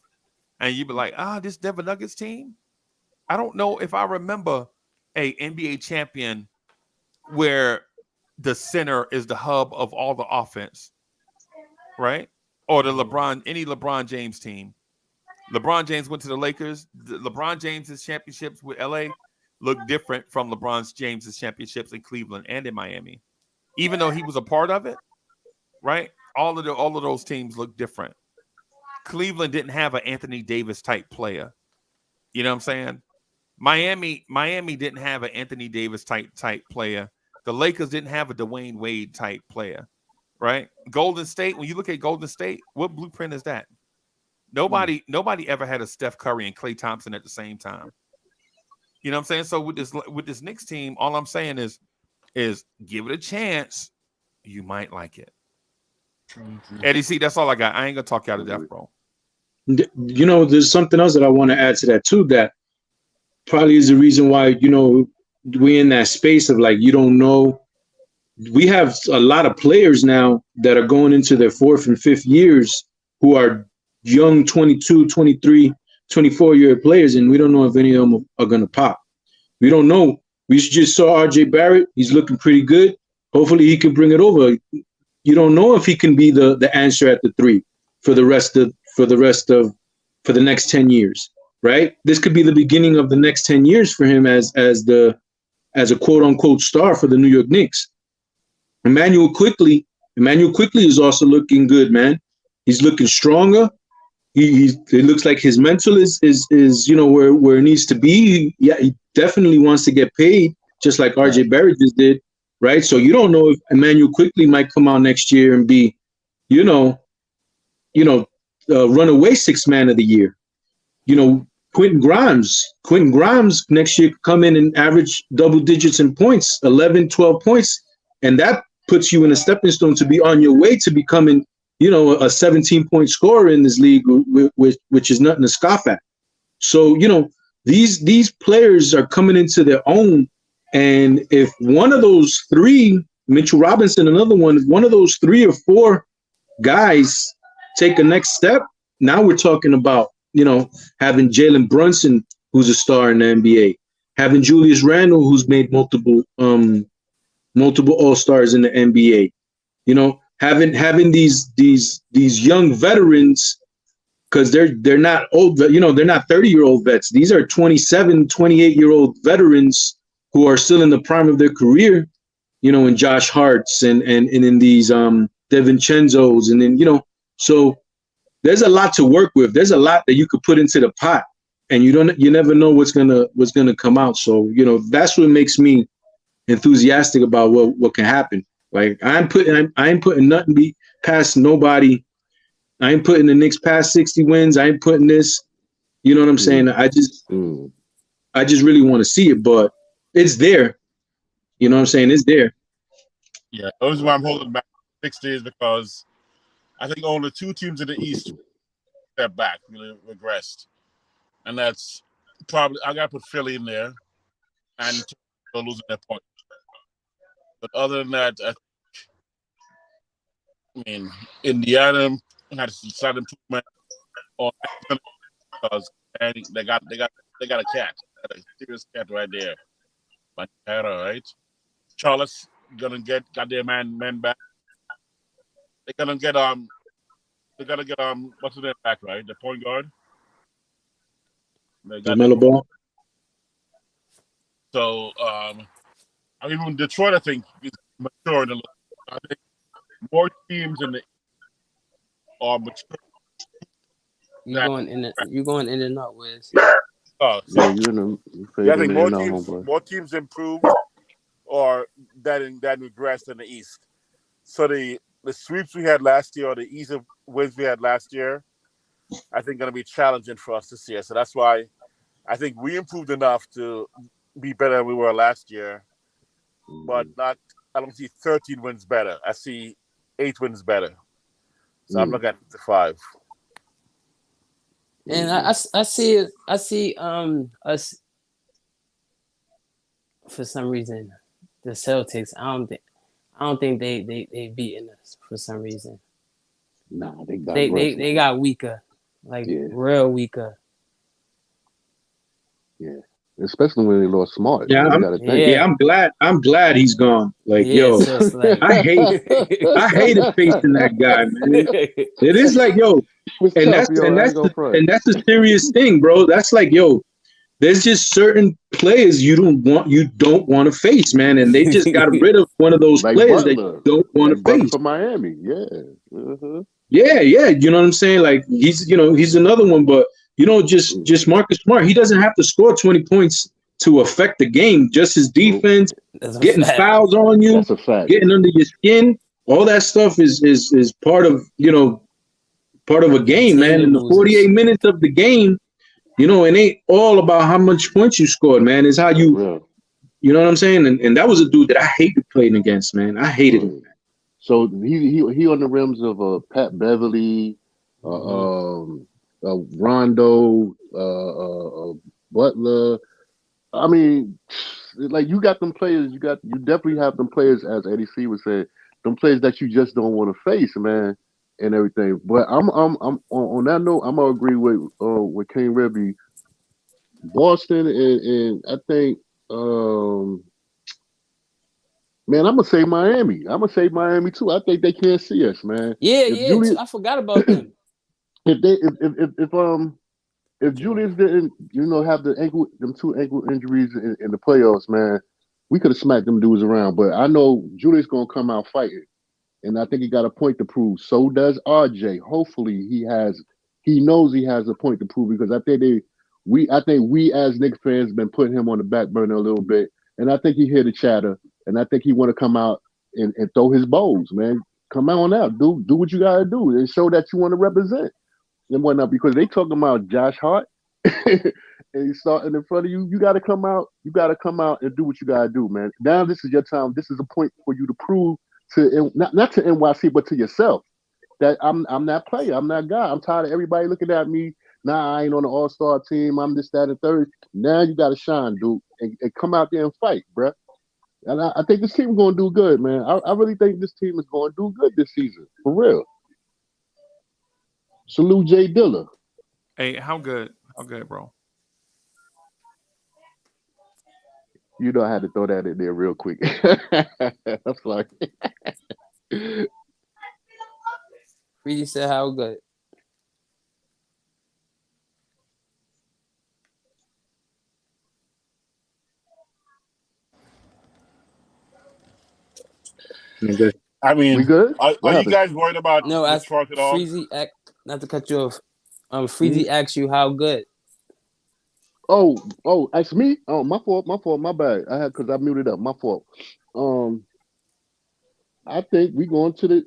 And you'd be like, this Denver Nuggets team? I don't know if I remember a NBA champion where the center is the hub of all the offense, right? Or any LeBron James team. LeBron James went to the Lakers. LeBron James's championships with LA look different from LeBron James's championships in Cleveland and in Miami. Even though he was a part of it, right? All of those teams look different. Cleveland didn't have an Anthony Davis type player. You know what I'm saying? Miami didn't have an Anthony Davis type player. The Lakers didn't have a Dwayne Wade type player, right? Golden State, when you look at Golden State, what blueprint is that? Nobody ever had a Steph Curry and Klay Thompson at the same time. You know what I'm saying? So with this Knicks team, all I'm saying is give it a chance. You might like it. Eddie C, that's all I got. I ain't gonna talk you out of death, bro. There's something else that I want to add to that too, that probably is the reason why, we're in that space of like, you don't know. We have a lot of players now that are going into their 4th and 5th years who are young 22, 23, 24-year players, and we don't know if any of them are going to pop. We don't know. We just saw RJ Barrett. He's looking pretty good. Hopefully he can bring it over. You don't know if he can be the answer at the 3 for the next 10 years, right? This could be the beginning of the next 10 years for him as a quote unquote star for the New York Knicks. Emmanuel quickly is also looking good, man. He's looking stronger. It looks like his mental is where it needs to be. He definitely wants to get paid, just like RJ Barrett just did, right? So you don't know if Emmanuel quickly might come out next year and be, runaway 6th man of the year. Quentin Grimes. Quentin Grimes next year could come in and average double digits in points, 11, 12 points. And that puts you in a stepping stone to be on your way to becoming, you know, a 17-point scorer in this league, which is nothing to scoff at. So, you know, these players are coming into their own. And if one of those three, Mitchell Robinson, another one, if one of those 3 or 4 guys take a next step, now we're talking about, you know, having Jalen Brunson, who's a star in the NBA, having Julius Randle, who's made multiple All-Stars in the NBA, you know, having these young veterans, because they're not old, you know, they're not 30-year-old vets. These are 27, 28-year-old veterans who are still in the prime of their career, you know, in Josh Harts and in these DiVincenzo's, and then, you know, so there's a lot to work with. There's a lot that you could put into the pot, and you never know what's gonna come out. So, you know, that's what makes me enthusiastic about what can happen. Like I ain't putting nothing past nobody. I ain't putting the Knicks past 60 wins. I ain't putting this. You know what I'm saying? I just really want to see it, but it's there. You know what I'm saying? It's there. Yeah, the reason why I'm holding back 60 is because I think only 2 teams in the East step back, really regressed, and that's probably I got to put Philly in there, and they're losing their point. But other than that, I mean, Indiana had a slight improvement on because they got a cat, a serious cat right there, right? Charlotte's gonna get their man back. They're gonna get what's his name back, right? The point guard. LaMelo Ball. So I mean, even Detroit, I think, is mature. I think more teams in the are mature. You're going in and out, Wiz. So Yeah, I think more teams improved or that regressed in the East. So the sweeps we had last year, or the easy wins we had last year, I think going to be challenging for us this year. So that's why I think we improved enough to be better than we were last year, but not. I don't see 13 wins better. I see 8 wins better. So I'm looking at 5. And I see us for some reason. The Celtics, I don't think they beaten us for some reason. Nah, they got weaker, real weaker. Yeah, especially when they lost Smart. Yeah, I'm glad he's gone. Like, yo, I hated facing that guy, man. It is like, yo, that's the serious thing, bro. That's like, yo, there's just certain players you don't want to face, man, and they just got rid of one of those players that you don't want to face. For Miami, yeah. Yeah, you know what I'm saying? Like he's another one, but you know, just Marcus Smart, he doesn't have to score 20 points to affect the game. Just his defense, getting fouls on you, getting under your skin, all that stuff is part of a game, man. In the 48 minutes of the game, you know, it ain't all about how much points you scored, man. It's how you know what I'm saying? And that was a dude that I hated playing against, man. I hated him. So he on the rims of Pat Beverly, Rondo, Butler. I mean, like you got them players. You definitely have them players, as Eddie C would say, them players that you just don't want to face, man, and everything. But I'm on that note, I'm gonna agree with King Ribby. Boston and I think man, I'm gonna say Miami. I'm gonna say Miami too. I think they can't see us, man. Yeah, I forgot about them. If Julius didn't, have them 2 ankle injuries in the playoffs, man, we could have smacked them dudes around. But I know Julius gonna come out fighting, and I think he got a point to prove. So does RJ. Hopefully, he knows he has a point to prove, because I think we as Knicks fans been putting him on the back burner a little bit, and I think he hear the chatter, and I think he want to come out and throw his bows, man. Come on out, do what you gotta do, and show that you want to represent and whatnot, because they talking about Josh Hart. and he's starting in front of you, you got to come out. You got to come out and do what you got to do, man. Now this is your time. This is a point for you to prove to not to NYC, but to yourself that I'm that player. I'm that guy. I'm tired of everybody looking at me. Nah, I ain't on the All-Star team. I'm this, that, and third. Now you got to shine, dude, and come out there and fight, bruh. And I think this team is going to do good, man. I really think this team is going to do good this season, for real. Salute Jay Dilla. Hey, how good? How good, bro? You know I had to throw that in there real quick. I'm sorry. Freezie said how good. I mean, we good? Are you guys worried about No, the as short at all? Freezie, not to cut you off. Freezie asked you how good. Oh, ask me? Oh, my fault, my bad. Because I muted up, my fault. I think we going to the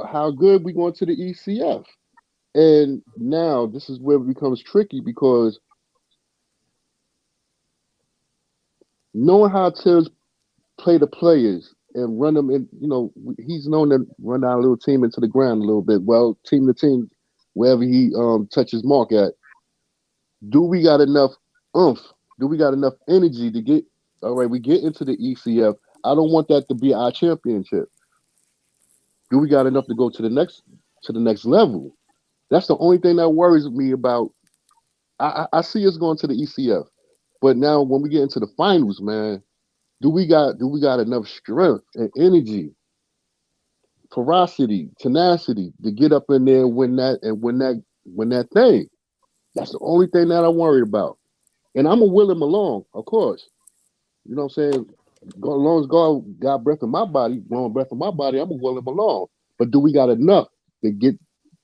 how good we going to the ECF. And now this is where it becomes tricky because knowing how to play the players and run them in, he's known to run our little team into the ground a little bit. Well, team to team, wherever he touches mark at. Do we got enough oomph? Do we got enough energy to get? All right, we get into the ECF. I don't want that to be our championship. Do we got enough to go to the next level? That's the only thing that worries me about. I see us going to the ECF, but now when we get into the finals, man, do we got enough strength and energy, ferocity, tenacity to get up in there and win that thing? That's the only thing that I'm worried about. And I'm gonna will him along, of course. You know what I'm saying? As long as God got breath in my body, blowing breath in my body, I'm gonna will him along. But do we got enough to get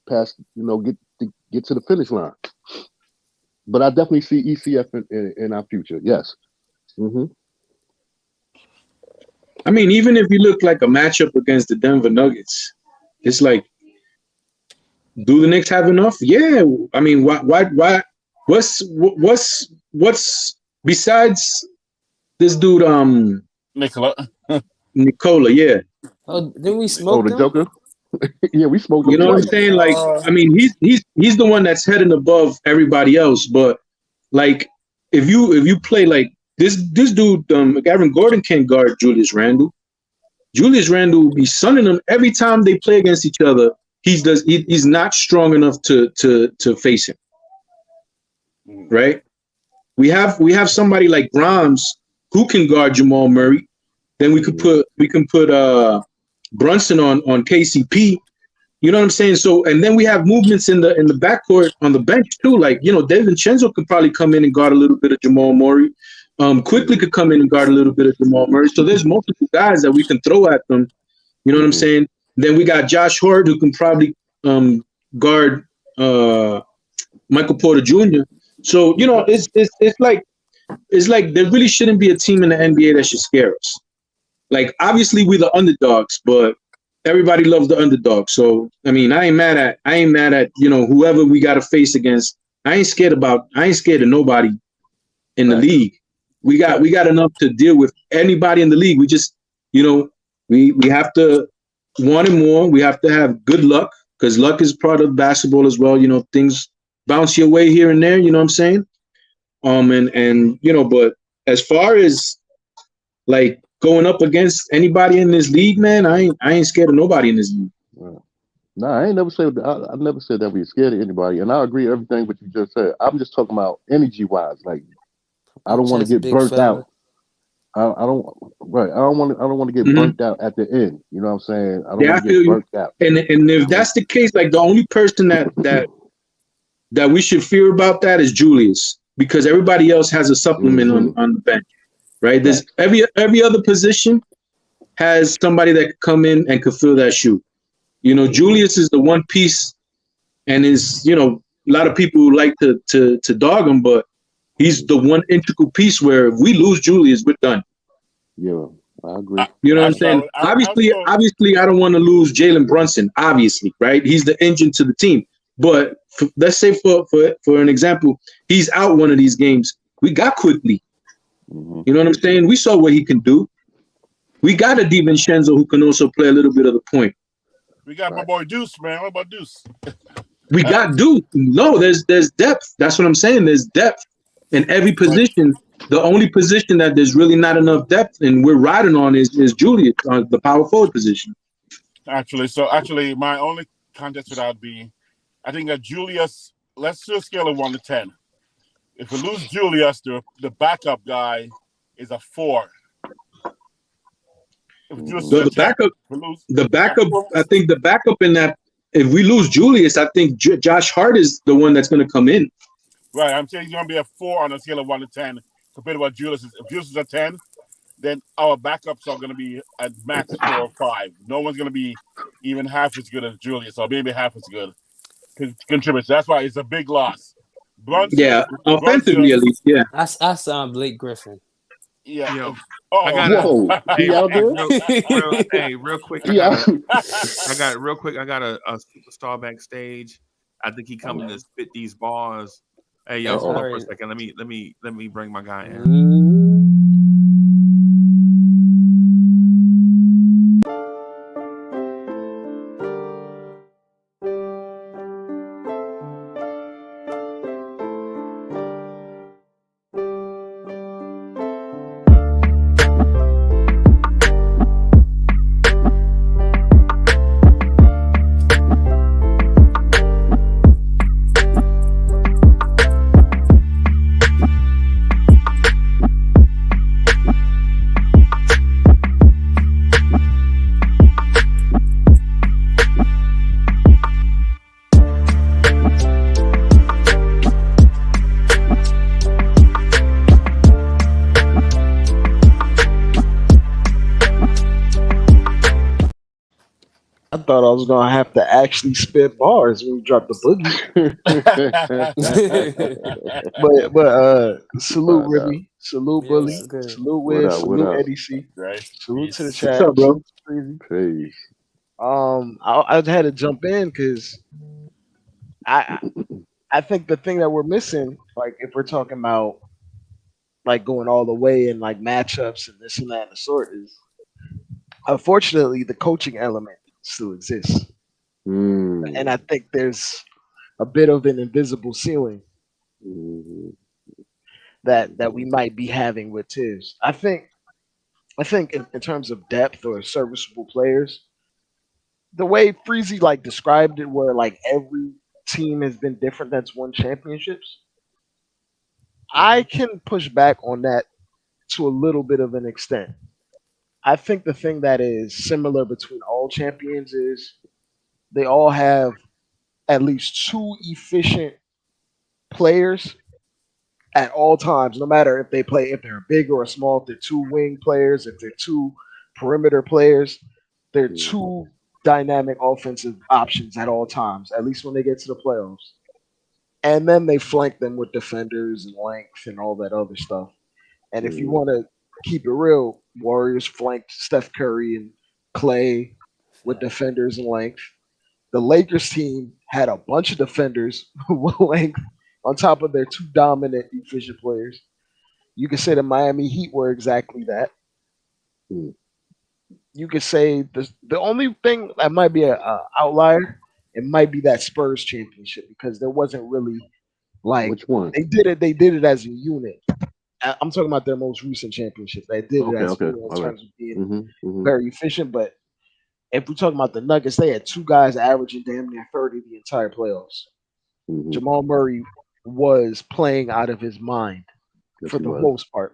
past, get to the finish line? But I definitely see ECF in our future. Yes. Mm-hmm. I mean, even if you look like a matchup against the Denver Nuggets, it's like, do the Knicks have enough? Yeah. I mean, why? What's besides this dude? Nicola. Yeah. Oh, didn't we smoke the them? Joker? Yeah, we smoked him. You know what I'm saying? Like, I mean, he's the one that's heading above everybody else. But like, if you play like this dude, Gavin Gordon can't guard Julius Randle. Julius Randle will be sunning them every time they play against each other. He's not strong enough to face him. Right? We have somebody like Grimes who can guard Jamal Murray. Then we can put Brunson on KCP. You know what I'm saying? So, and then we have movements in the backcourt on the bench too. Like, DiVincenzo could probably come in and guard a little bit of Jamal Murray. Quickly could come in and guard a little bit of Jamal Murray. So there's multiple guys that we can throw at them. You know what I'm saying? Then we got Josh Hart who can probably guard Michael Porter Jr. So it's like there really shouldn't be a team in the NBA that should scare us. Like, obviously we're the underdogs, but everybody loves the underdog. So I mean, I ain't mad at whoever we got to face against. I ain't scared of nobody in the league. We got enough to deal with anybody in the league. We just we have to want it more. We have to have good luck because luck is part of basketball as well. Things bounce your way here and there. You know what I'm saying? But as far as like going up against anybody in this league, man, I ain't scared of nobody in this league. No, I ain't never said I never said that we scared of anybody, and I agree with everything what you just said. I'm just talking about energy wise. Like, I don't want to get burnt out. I don't want to get burnt out at the end. You know what I'm saying? I don't want to get burnt out. And if that's the case, like the only person that we should fear about that is Julius, because everybody else has a supplement on the bench, right? There's every other position has somebody that could come in and could fill that shoe. Julius is the one piece, and is a lot of people like to dog him, but he's the one integral piece where if we lose Julius, we're done. Yeah, I agree. You know what I'm saying? Obviously, I don't want to lose Jalen Brunson, obviously, right? He's the engine to the team. But let's say for an example, he's out one of these games. We got quickly. You know what I'm saying? We saw what he can do. We got a DiVincenzo who can also play a little bit of the point. We got my boy Deuce, man. What about Deuce? We got Deuce. No, there's depth. That's what I'm saying. There's depth in every position. The only position that there's really not enough depth and we're riding on is Julius on the power forward position. Actually, my only contest for that would be, I think that Julius. Let's do a scale of 1 to 10. If we lose Julius, the backup guy is a 4. So the backup. I think the backup in that. If we lose Julius, I think Josh Hart is the one that's going to come in. Right, I'm saying he's going to be a 4 on a scale of 1 to 10 compared to what Julius is. If Julius is a 10, then our backups are going to be at max 4 or 5. No one's going to be even half as good as Julius, or maybe half as good. Contributes. That's why it's a big loss. Brunson, offensively at least, yeah. I saw Blake Griffin. Yeah. Yo, I got real quick. I got a superstar backstage. I think he coming to spit these bars. Hey, yo, hold on for a second. Let me bring my guy in. I thought I was gonna have to actually spit bars when we dropped the boogie. but salute Ribby, salute Bully, salute Wiz, salute Eddie C, salute to the chat. What's up, bro? Peace. I had to jump in because I think the thing that we're missing, like if we're talking about like going all the way and like matchups and this and that and the sort, is unfortunately the coaching element still exists. And I think there's a bit of an invisible ceiling that we might be having with Tiz. I think in terms of depth or serviceable players, the way Freezie like described it, where like every team has been different that's won championships, I can push back on that to a little bit of an extent. I think the thing that is similar between all champions is they all have at least 2 efficient players at all times, no matter if they're big or small, if they're 2 wing players, if they're 2 perimeter players, they're 2 dynamic offensive options at all times, at least when they get to the playoffs. And then they flank them with defenders and length and all that other stuff. And if you want to keep it real, Warriors flanked Steph Curry and Clay with defenders and length. The Lakers team had a bunch of defenders with length on top of their 2 dominant, efficient players. You could say the Miami Heat were exactly that. You could say the only thing that might be an outlier, it might be that Spurs championship, because there wasn't really like Which one? They did it as a unit. I'm talking about their most recent championship. They did it as a unit in terms of being very efficient. But if we're talking about the Nuggets, they had 2 guys averaging damn near 30 the entire playoffs. Jamal Murray was playing out of his mind for the most part.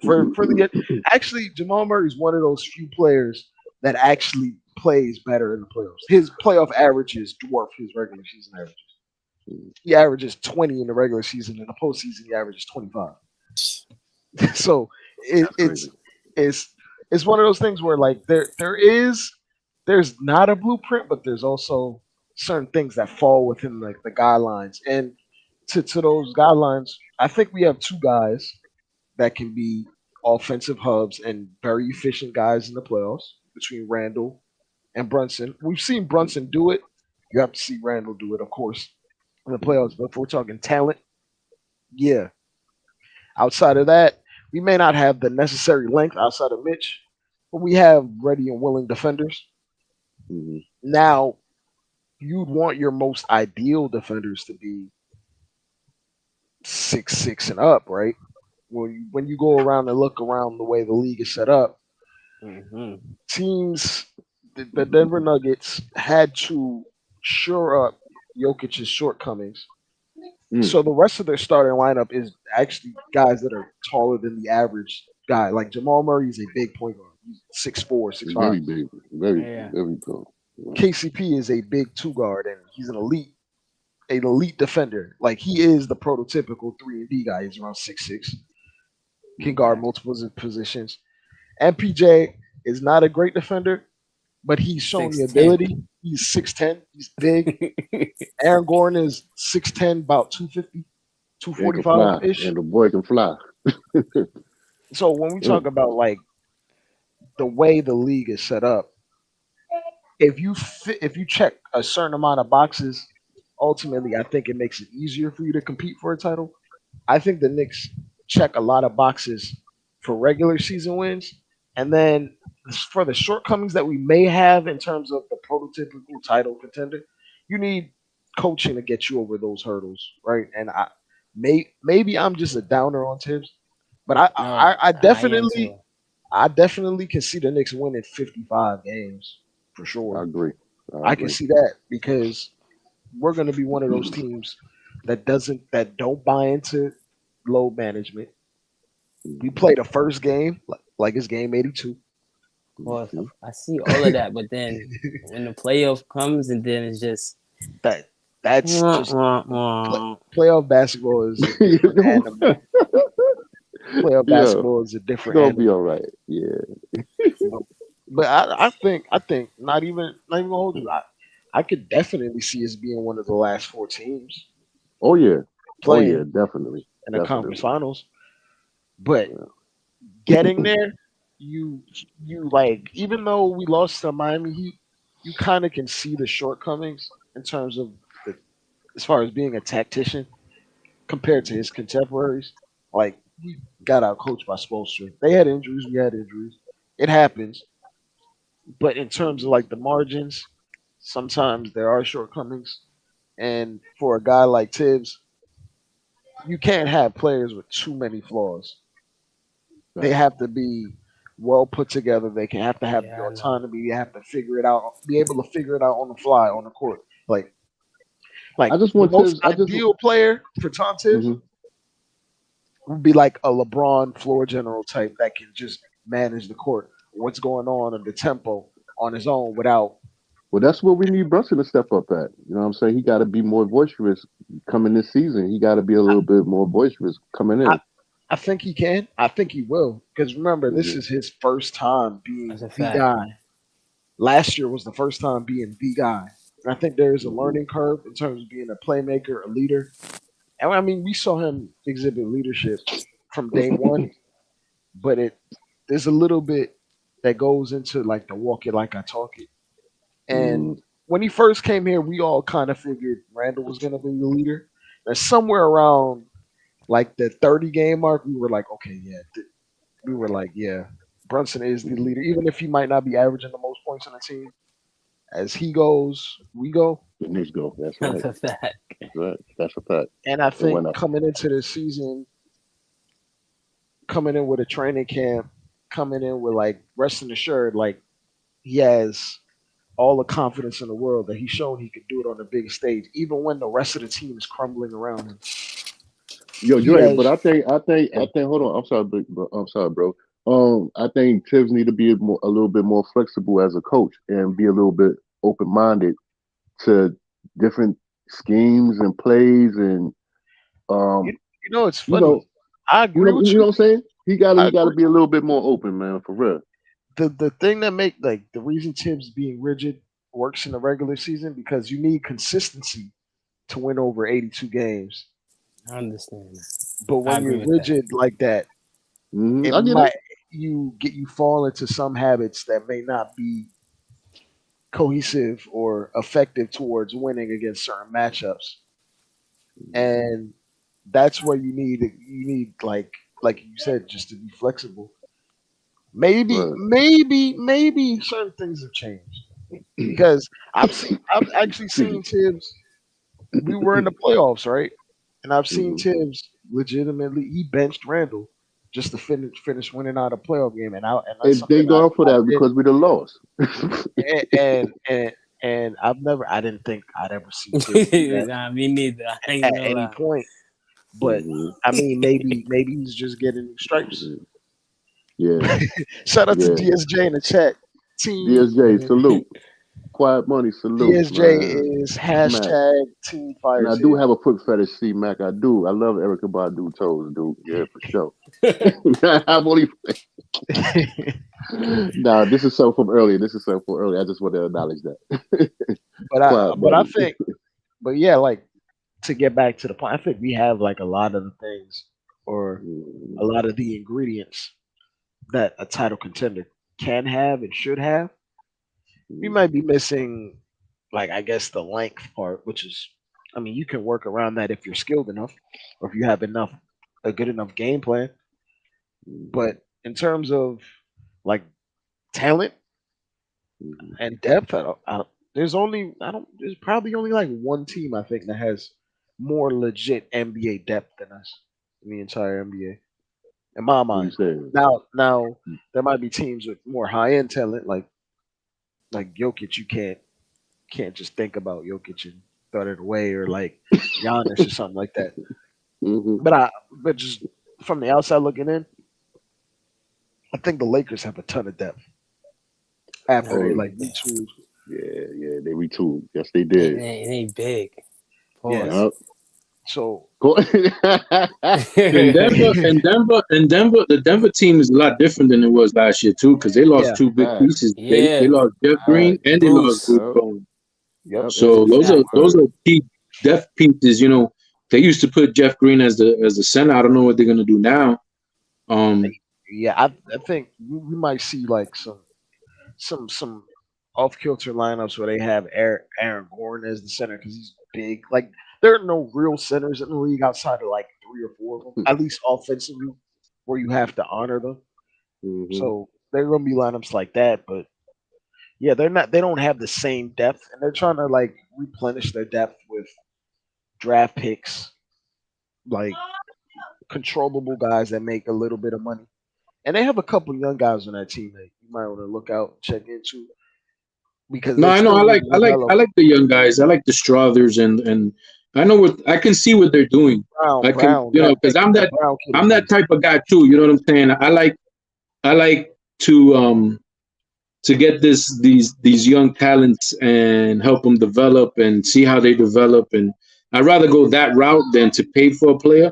Actually, Jamal Murray is one of those few players that actually plays better in the playoffs. His playoff averages dwarf his regular season averages. He averages 20 in the regular season. In the postseason, he averages 25. So it's one of those things where like there's not a blueprint, but there's also certain things that fall within like the guidelines. And to those guidelines, I think we have 2 guys that can be offensive hubs and very efficient guys in the playoffs between Randall and Brunson. We've seen Brunson do it. You have to see Randall do it, of course. in the playoffs. But if we're talking talent, yeah. Outside of that, we may not have the necessary length outside of Mitch, but we have ready and willing defenders. Mm-hmm. Now, you'd want your most ideal defenders to be 6'6" and up, right? When you go around and look around the way the league is set up, teams, the Denver Nuggets had to shore up Jokic's shortcomings. So the rest of their starting lineup is actually guys that are taller than the average guy. Like Jamal Murray is a big point guard. He's 6'4", 6'5". Very big, very tall. KCP is a big two guard, and he's an elite defender. Like he is the prototypical 3-and-D guy. He's around 6'6", can guard multiple positions. MPJ is not a great defender, but he's shown the 6'10". ability. He's 6'10". He's big. Aaron Gordon is 6'10", about 250, 245-ish. And the boy can fly. So when we talk about like the way the league is set up, if you check a certain amount of boxes, ultimately I think it makes it easier for you to compete for a title. I think the Knicks check a lot of boxes for regular season wins, and then for the shortcomings that we may have in terms of the prototypical title contender, you need coaching to get you over those hurdles, right? And maybe I'm just a downer on Tibbs, but I definitely can see the Knicks winning 55 games for sure. I agree. I can see that because we're going to be one of those teams that don't buy into load management. We play the first game like it's game 82. Well, I see all of that, but then when the playoff comes, and then it's just that's just playoff basketball is a different animal. Playoff basketball is a different It'll animal. be all right. Yeah. But I think not even gonna hold you. I could definitely see us being one of the last 4 teams. Oh yeah. Playing Definitely. in the conference finals. But getting there, you like, even though we lost to Miami Heat, you kind of can see the shortcomings in terms of as far as being a tactician compared to his contemporaries. Like he got out coached by Spoelstra. They had injuries, we had injuries. It happens. But in terms of like the margins, sometimes there are shortcomings. And for a guy like Tibbs, you can't have players with too many flaws. They have to be well put together. They can have to have the autonomy. They have to figure it out, be able to figure it out on the fly on the court. Like I just the want most Tibbs, ideal player for Tom Tibbs would be like a LeBron floor general type that can just manage the court, what's going on and the tempo on his own without. Well, that's what we need Brunson to step up at. You know what I'm saying? He got to be more boisterous coming this season. He got to be a little bit more boisterous coming in. I think he can. I think he will. Because remember, this is his first time being the guy. Last year was the first time being the guy. And I think there is a learning curve in terms of being a playmaker, a leader. And I mean, we saw him exhibit leadership from day one, but there's a little bit that goes into like the walk it like I talk it. And when he first came here, we all kind of figured Randall was going to be the leader. And somewhere around like the 30 game mark, we were like, okay, yeah, Brunson is the leader, even if he might not be averaging the most points on the team. As he goes, we go. The Knicks go. That's right. That's a fact. That's a fact. And I think coming into the season, coming in with a training camp, coming in with like resting assured, like he has all the confidence in the world that he's shown he could do it on the big stage, even when the rest of the team is crumbling around him. Yo, you're right, but I think. Hold on, I'm sorry, bro. I think Tibbs need to be a little bit more flexible as a coach and be a little bit open minded to different schemes and plays and. It's funny. I agree with you. You know what I'm saying? He got to be a little bit more open, man, for real. The thing that make like the reason Tibbs being rigid works in the regular season because you need consistency to win over 82 games. I understand. But when you're rigid like that, you fall into some habits that may not be cohesive or effective towards winning against certain matchups. and that's where you need like you said, just to be flexible. Maybe, Right. maybe certain things have changed because I've actually Excuse me. seen Tibbs. We were in the playoffs, right? And I've seen Mhm. Tibbs legitimately. He benched Randall just to finish winning out a playoff game, and that's And something thank God for I that did. because we'd have lost. And I didn't think I'd ever see Tibbs do that Nah, me neither. I ain't at gonna any lie. point. But Mhm. I mean, maybe he's just getting stripes. Yeah, Shout out to yeah. DSJ in the chat. Team DSJ, salute. Quiet money, salute, DSJ man. is Smack. hashtag Team And Fire I do Tibbs. have a foot fetish, C Mac. I do. I love Erica Badu toes, dude. Yeah, for sure. I'm only nah, this is something from earlier. This is something from earlier. I just want to acknowledge that. Quiet I money. think, but yeah, like to get back to the point, I think we have like a lot of the things or a lot of the ingredients that a title contender can have and should have. We might be missing, like, I guess the length part, which is, I mean, you can work around that if you're skilled enough or if you have a good enough game plan. But in terms of like talent and depth, there's probably only like one team I think that has more legit NBA depth than us in the entire NBA, in my What you mind. saying? Now there might be teams with more high end talent, like Jokic. You can't just think about Jokic and throw it away, or like Giannis or something like that. Mm-hmm. But just from the outside looking in, I think the Lakers have a ton of depth after Oh, they like retooled. yeah. They retooled. Yes, they It did. ain't big. Yeah. Pause. Yep. So Go- And the Denver team is a lot different than it was last year too, because they lost yeah, two big Facts. pieces. They Yeah, lost Jeff Green Facts. and they lost Bruce. Bruce Yep. Bowen. yep. Yep. So those Exactly. are key depth pieces. You know, they used to put Jeff Green as the center. I don't know what they're gonna do now. Yeah, I think we might see like some off kilter lineups where they have Aaron Gordon as the center because he's big. Like there are no real centers in the league outside of like three or four of them, at least offensively, where you have to honor them. Mm-hmm. So there are gonna be lineups like that, but yeah, they don't have the same depth, and they're trying to like replenish their depth with draft picks, like controllable guys that make a little bit of money. And they have a couple young guys on that team that you might want to look out and check into because No, they I know. still need to I develop. like the young guys. I like the Strothers and I know what I can see what they're doing. I can, Brown, that because that Brown kid is I'm that beast. type of guy too. You know what I'm saying? I like to get these young talents and help them develop and see how they develop. And I'd rather go that route than to pay for a player.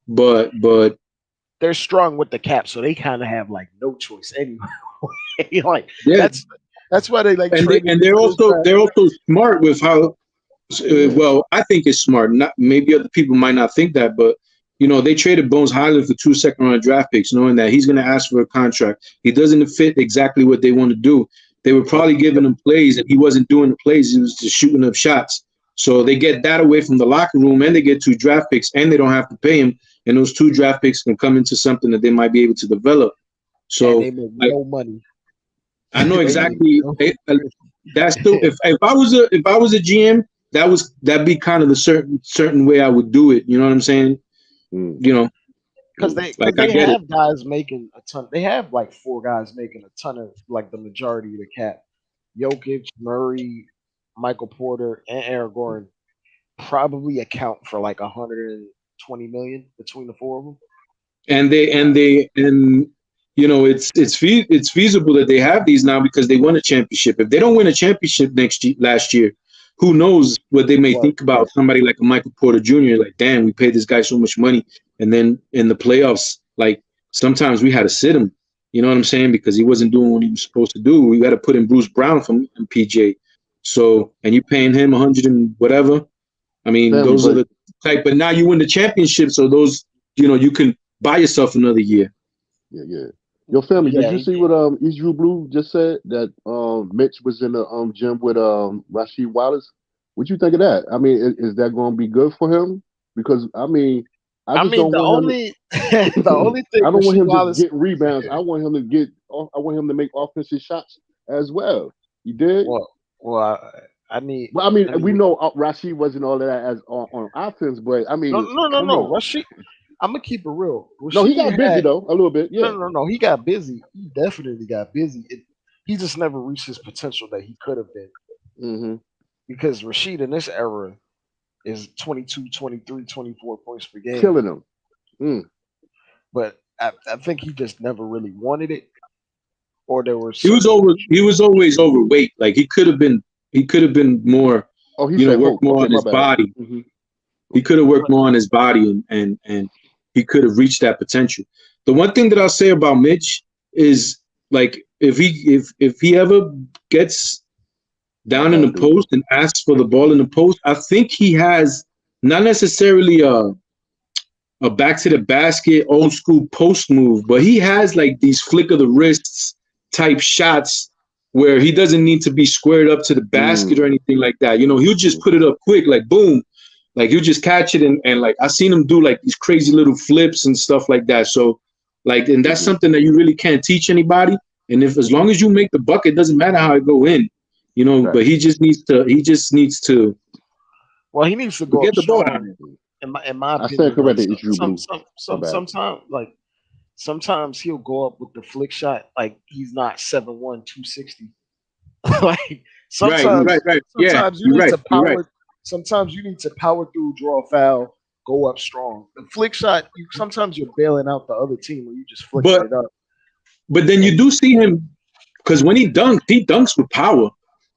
But They're strong with the cap, so they kind of have like no choice anyway. Like yeah, that's that's why they like and traded they're into this also draft. smart with how. Well, I think it's smart. Not maybe other people might not think that, but you know they traded Bones Highland for 2 second-round draft picks, knowing that he's going to ask for a contract. He doesn't fit exactly what they want to do. They were probably giving him plays, and he wasn't doing the plays. He was just shooting up shots. So they get that away from the locker room, and they get 2 draft picks, and they don't have to pay him. And those 2 draft picks can come into something that they might be able to develop. And they So make I, no money. I know They make exactly. no. That's still if I was a GM, that'd be kind of the certain way I would do it. You know what I'm saying? Mm. You know, Because like I they get it. have guys making a ton. They have like four guys making a ton of like the majority of the cap. Jokic, Murray, Michael Porter, and Aaron Gordon probably account for like 120 million between the four of them. And you know it's feasible that they have these now because they won a championship. If they don't win a championship last year, who knows what they may But think about somebody like a Michael Porter Jr. Like, damn, we paid this guy so much money, and then in the playoffs, like sometimes we had to sit him. You know what I'm saying? Because he wasn't doing what he was supposed to do. We got to put in Bruce Brown from PJ. So, and you paying him 100 and whatever. I mean, Family, those are but the type. But now you win the championship, so those, you can buy yourself another year. yeah. Your family, did yeah, you see what Drew Blue just said that Mitch was in the gym with Rasheed Wallace? What you think of that? I mean, is that going to be good for him? because I mean, I I just mean, don't the want him. only the only thing I don't want Rasheed him just Wallace. getting rebounds. I want him to get. I want him to make offensive shots as well. You did. I need. Well, I mean, I we mean, know Rashid wasn't all of that as on offense, but I mean, come no. on. Rasheed, I'm gonna keep it real. No, he Rasheed got busy had though, a little bit. Yeah. no. He got busy. He definitely got busy. He just never reached his potential that he could have been. Mm-hmm. Because Rasheed in this era is 22, 23, 24 points per game. Killing him. Mm. But I think he just never really wanted it, or there was He was always overweight. Like he could have been more. Oh, he You know, said work Hulk. more Okay, on my his bad. body. Mm-hmm. He could have worked more on his body, and he could have reached that potential. The one thing that I'll say about Mitch is like if he ever gets down in the post and asks for the ball in the post, I think he has not necessarily a back to the basket old school post move, but he has like these flick of the wrists type shots where he doesn't need to be squared up to the basket or anything like that. You know, he'll just put it up quick, like boom, like he'll just catch it and like I've seen him do like these crazy little flips and stuff like that. So like, and that's something that you really can't teach anybody. And if as long as you make the bucket, doesn't matter how it go in, you know. Right. But he just needs to. Well, he needs to go get the ball out. In my opinion, I stand corrected. It's you, Blue. Sometimes he'll go up with the flick shot like he's not 7'1", 260. Like sometimes, right. Sometimes you need to power. Sometimes you need to power through, draw a foul, go up strong. The flick shot, sometimes you're bailing out the other team when you just flick it up. But then you do see him because when he dunks with power.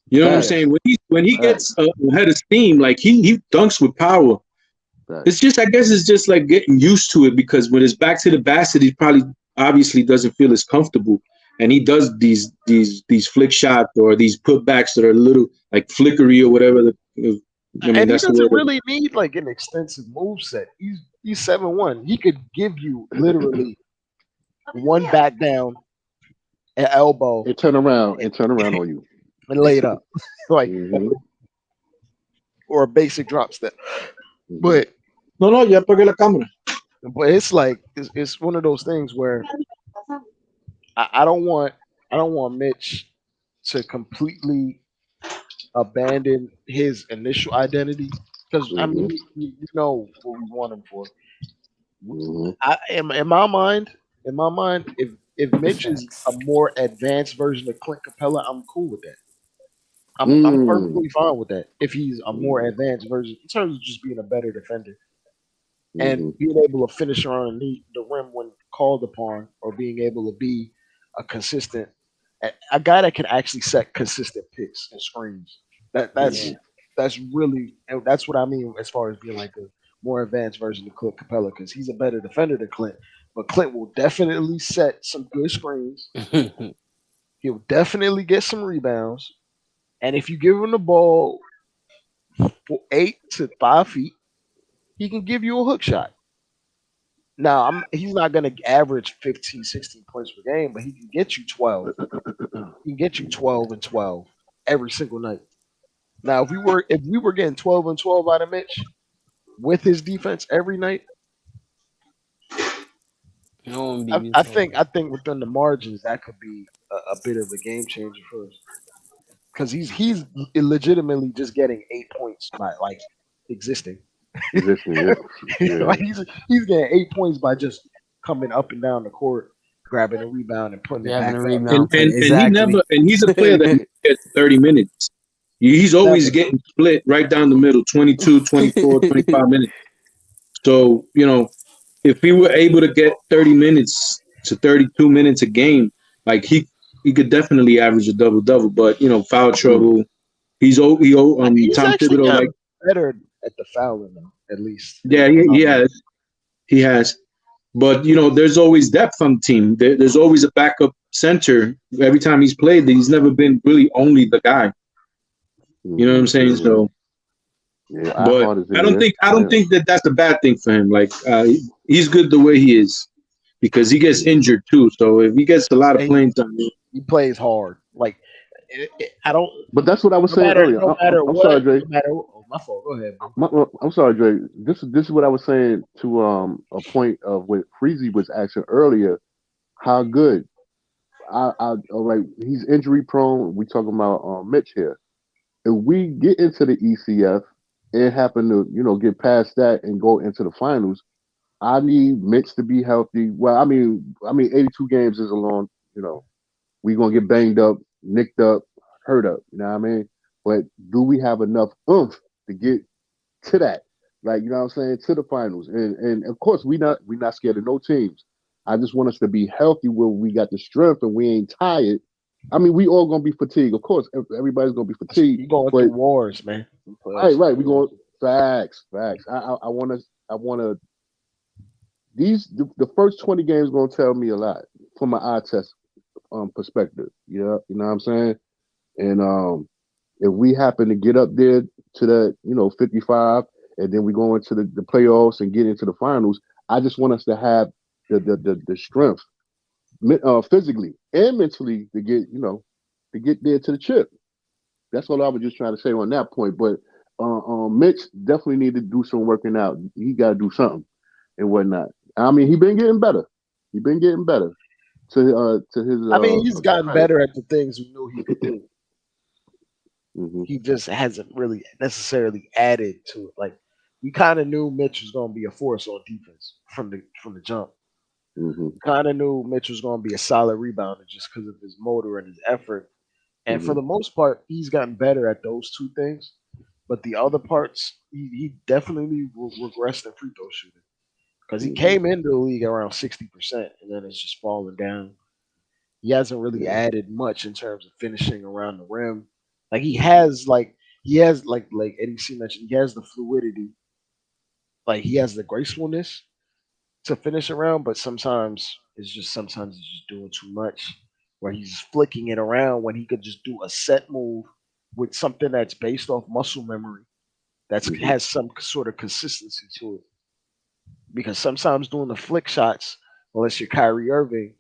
You know what I'm saying? When he gets ahead of steam, like he dunks with power. It's just, I guess, it's just like getting used to it because when it's back to the basket, he probably obviously doesn't feel as comfortable, and he does these flick shots or these putbacks that are a little like flickery or whatever. And he doesn't really need like an extensive move set. He's 7'1". He could give you literally one back down, an elbow, and turn around on you and lay it up, like or a basic drop step. But ya pegué la cámara. But it's like it's one of those things where I don't want Mitch to completely abandon his initial identity because I mean you know what we want him for. In my mind, if Mitch is a more advanced version of Clint Capella, I'm cool with that. I'm perfectly fine with that. If he's a more advanced version in terms of just being a better defender and being able to finish around the rim when called upon, or being able to be a consistent, a guy that can actually set consistent picks and screens. That's really, that's what I mean as far as being like a more advanced version of Clint Capella, because he's a better defender than Clint. But Clint will definitely set some good screens. He'll definitely get some rebounds. And if you give him the ball for 8 to 5 feet, he can give you a hook shot. Now, he's not going to average 15, 16 points per game, but he can get you 12. He can get you 12 and 12 every single night. Now, if we were getting 12 and 12 out of Mitch with his defense every night, I think within the margins that could be a bit of a game changer for us. Because he's legitimately just getting 8 points by like existing. Like he's getting 8 points by just coming up and down the court, grabbing a rebound and putting it back up. And he's a player that gets 30 minutes. He's always getting split right down the middle, 22, 24, 25 minutes. So, you know, if he were able to get 30 minutes to 32 minutes a game, like he could definitely average a double-double, but you know, foul trouble. He's Tom Thibodeau like better at the fouling though, at least. Yeah, he has. But you know, there's always depth on the team. There's always a backup center. Every time he's played, he's never been really only the guy. You know what I'm saying? So, but I don't think that that's a bad thing for him. Like he's good the way he is because he gets injured too. So if he gets a lot of playing time, he plays hard. Like I don't. But that's what I was saying earlier. No matter My fault. Go ahead, bro. I'm sorry, Dre. This is what I was saying to a point of what Freezy was asking earlier. How good? All right. He's injury prone. We talking about Mitch here. If we get into the ECF and happen to get past that and go into the finals, I need Mitch to be healthy. Well, I mean, 82 games is a long. We gonna get banged up, nicked up, hurt up. You know what I mean? But do we have enough oomph to get to that? Like, you know what I'm saying? To the finals. And of course we not scared of no teams. I just want us to be healthy where we got the strength and we ain't tired. I mean, we all gonna be fatigued. Of course, everybody's gonna be fatigued. You going through But wars, man. right. We going facts. I wanna the first 20 games gonna tell me a lot from my eye test perspective. You know what I'm saying? And if we happen to get up there to that, 55, and then we go into the playoffs and get into the finals, I just want us to have the strength, physically and mentally, to get there to the chip. That's all I was just trying to say on that point. But Mitch definitely need to do some working out. He got to do something and whatnot. I mean, he been getting better. He been getting better to his. I mean, he's gotten credit. better at the things we knew he could do. Mm-hmm. He just hasn't really necessarily added to it. Like we kind of knew Mitch was going to be a force on defense from the jump. Mm-hmm. Kind of knew Mitch was going to be a solid rebounder just because of his motor and his effort. And for the most part, he's gotten better at those two things. But the other parts, he definitely regressed in free throw shooting because he came into the league around 60%, and then it's just fallen down. He hasn't really added much in terms of finishing around the rim. Like he has like Eddie C mentioned, he has the fluidity, like he has the gracefulness to finish around, but sometimes he's just doing too much, where he's flicking it around when he could just do a set move with something that's based off muscle memory that has some sort of consistency to it. Because sometimes doing the flick shots, unless you're Kyrie Irving,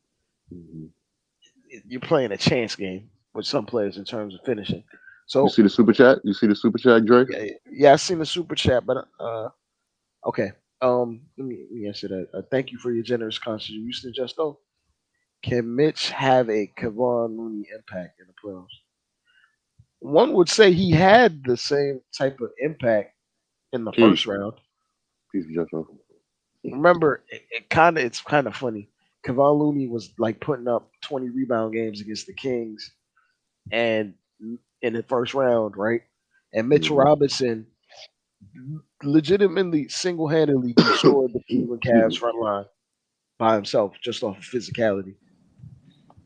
you're playing a chance game with some players in terms of finishing. So You see the super chat? You see the super chat, Dre? yeah, I seen the super chat, but okay. Let me answer that. Thank you for your generous contribution, Justo. Can Mitch have a Kevon Looney impact in the playoffs? One would say he had the same type of impact in the first round. Peace, Justo. Remember, it's kind of funny. Kevon Looney was like putting up 20 rebound games against the Kings, and in the first round, right? And Mitchell Robinson legitimately single-handedly destroyed the Cleveland Cavs front line by himself, just off of physicality.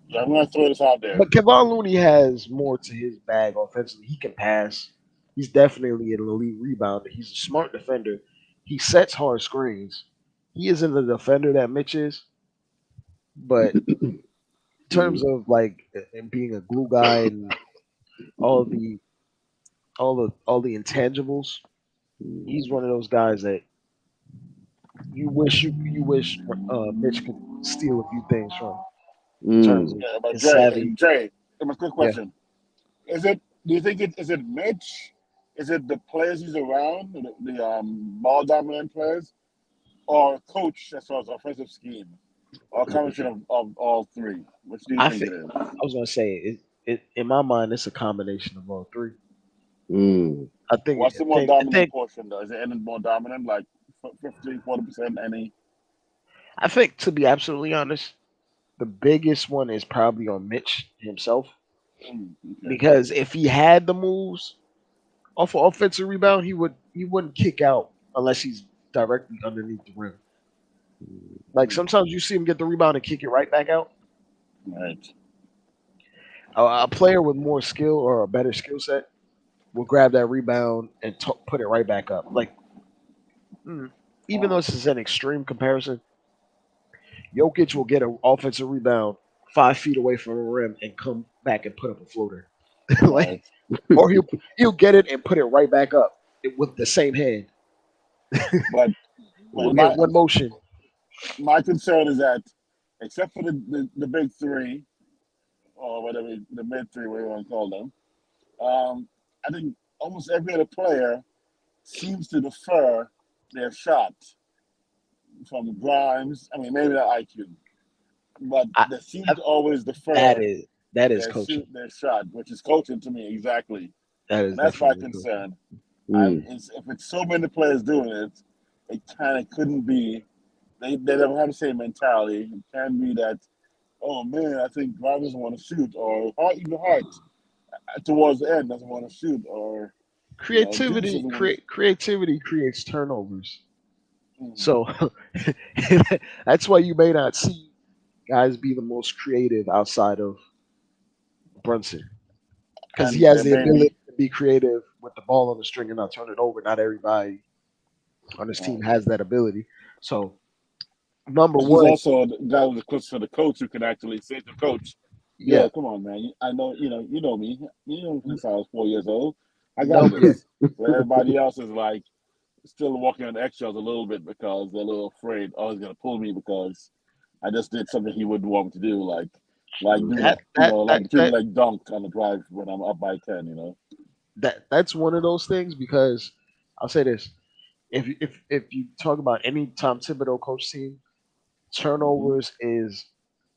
Yeah, I'm gonna throw this out there. But Kevon Looney has more to his bag offensively. He can pass. He's definitely an elite rebounder. He's a smart defender. He sets hard screens. He isn't the defender that Mitch is, but in terms of like and being a glue guy and all the all the intangibles, he's one of those guys that you wish Mitch could steal a few things from in terms of Yeah, but his savvy. Jay, a quick Yeah. question. Do you think is it Mitch? Is it the players he's around, the ball dominant players, or a coach as far as offensive scheme, or a combination of all three? Which do you think it is? I was gonna say it in my mind. It's a combination of all three. Mm. I think. What's the more dominant portion though? Is it any more dominant, like 50, 40%? Any? I think to be absolutely honest, the biggest one is probably on Mitch himself Okay. because if he had the moves off of offensive rebound, he wouldn't kick out unless he's directly underneath the rim. Like sometimes you see him get the rebound and kick it right back out. Right. A player with more skill or a better skill set will grab that rebound and put it right back up. Like, even though this is an extreme comparison, Jokic will get an offensive rebound 5 feet away from the rim and come back and put up a floater. Like, or he'll get it and put it right back up with the same hand. But We'll get one motion. My concern is that, except for the big three, or whatever, the mid three, whatever you want to call them, I think almost every other player seems to defer their shot from Grimes. I mean, maybe not IQ, but I, they seem I, to always that defer is coaching. their shot, which is coaching to me exactly, That and is that's my definitely coaching. concern. If it's so many players doing it, it kind of couldn't be. They don't have the same mentality. It can be that, oh man, I think Grimes doesn't want to shoot, or even Hart towards the end doesn't want to shoot, or Deuce doesn't want Creativity creates turnovers. to. So that's why you may not see guys be the most creative outside of Brunson, because he And has there the may ability be. to be creative with the ball on the string and not turn it over. Not everybody on this team has that ability. So number But he's one, also the guy who's close to the coach who can actually say to the coach, yeah, "Yo, come on, man. I know you know me. You know me since I was 4 years old. I got yeah, this." Where everybody else is like still walking on eggshells a little bit because they're a little afraid. Oh, he's gonna pull me because I just did something he wouldn't want me to do, like do that that, that like that the people that like dunk on the drive when I'm up by 10. that's one of those things because I'll say this: if you talk about any Tom Thibodeau coach team, Hmm. turnovers is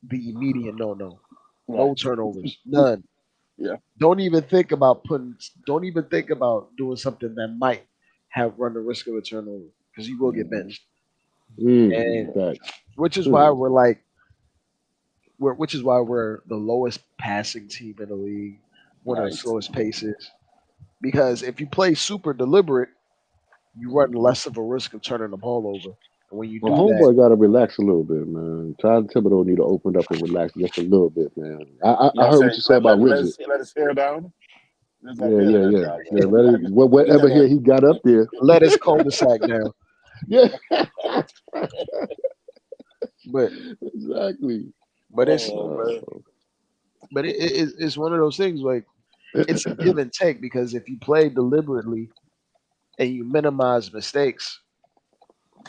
the immediate no. No Right? turnovers, none. Yeah. Don't even think about doing something that might have run the risk of a turnover because you will get Hmm. benched. And Mm, facts. which is why Mm. we're the lowest passing team in the league, one of the Right. slowest paces. Because if you play super deliberate, you run Hmm. less of a risk of turning the ball over. And when you My do that, homeboy got to relax a little bit, man. Todd Thibodeau need to open up and relax just a little bit, man. I Yeah, heard what say you said about Rigid. let his hair down. There's that Yeah, beard yeah, of that yeah, guy, yeah. man. He got Whatever hair that. he got up there. let his cul-de-sac down. Yeah, But exactly. but it's Oh man. it's one of those things like it's a give and take because if you play deliberately and you minimize mistakes,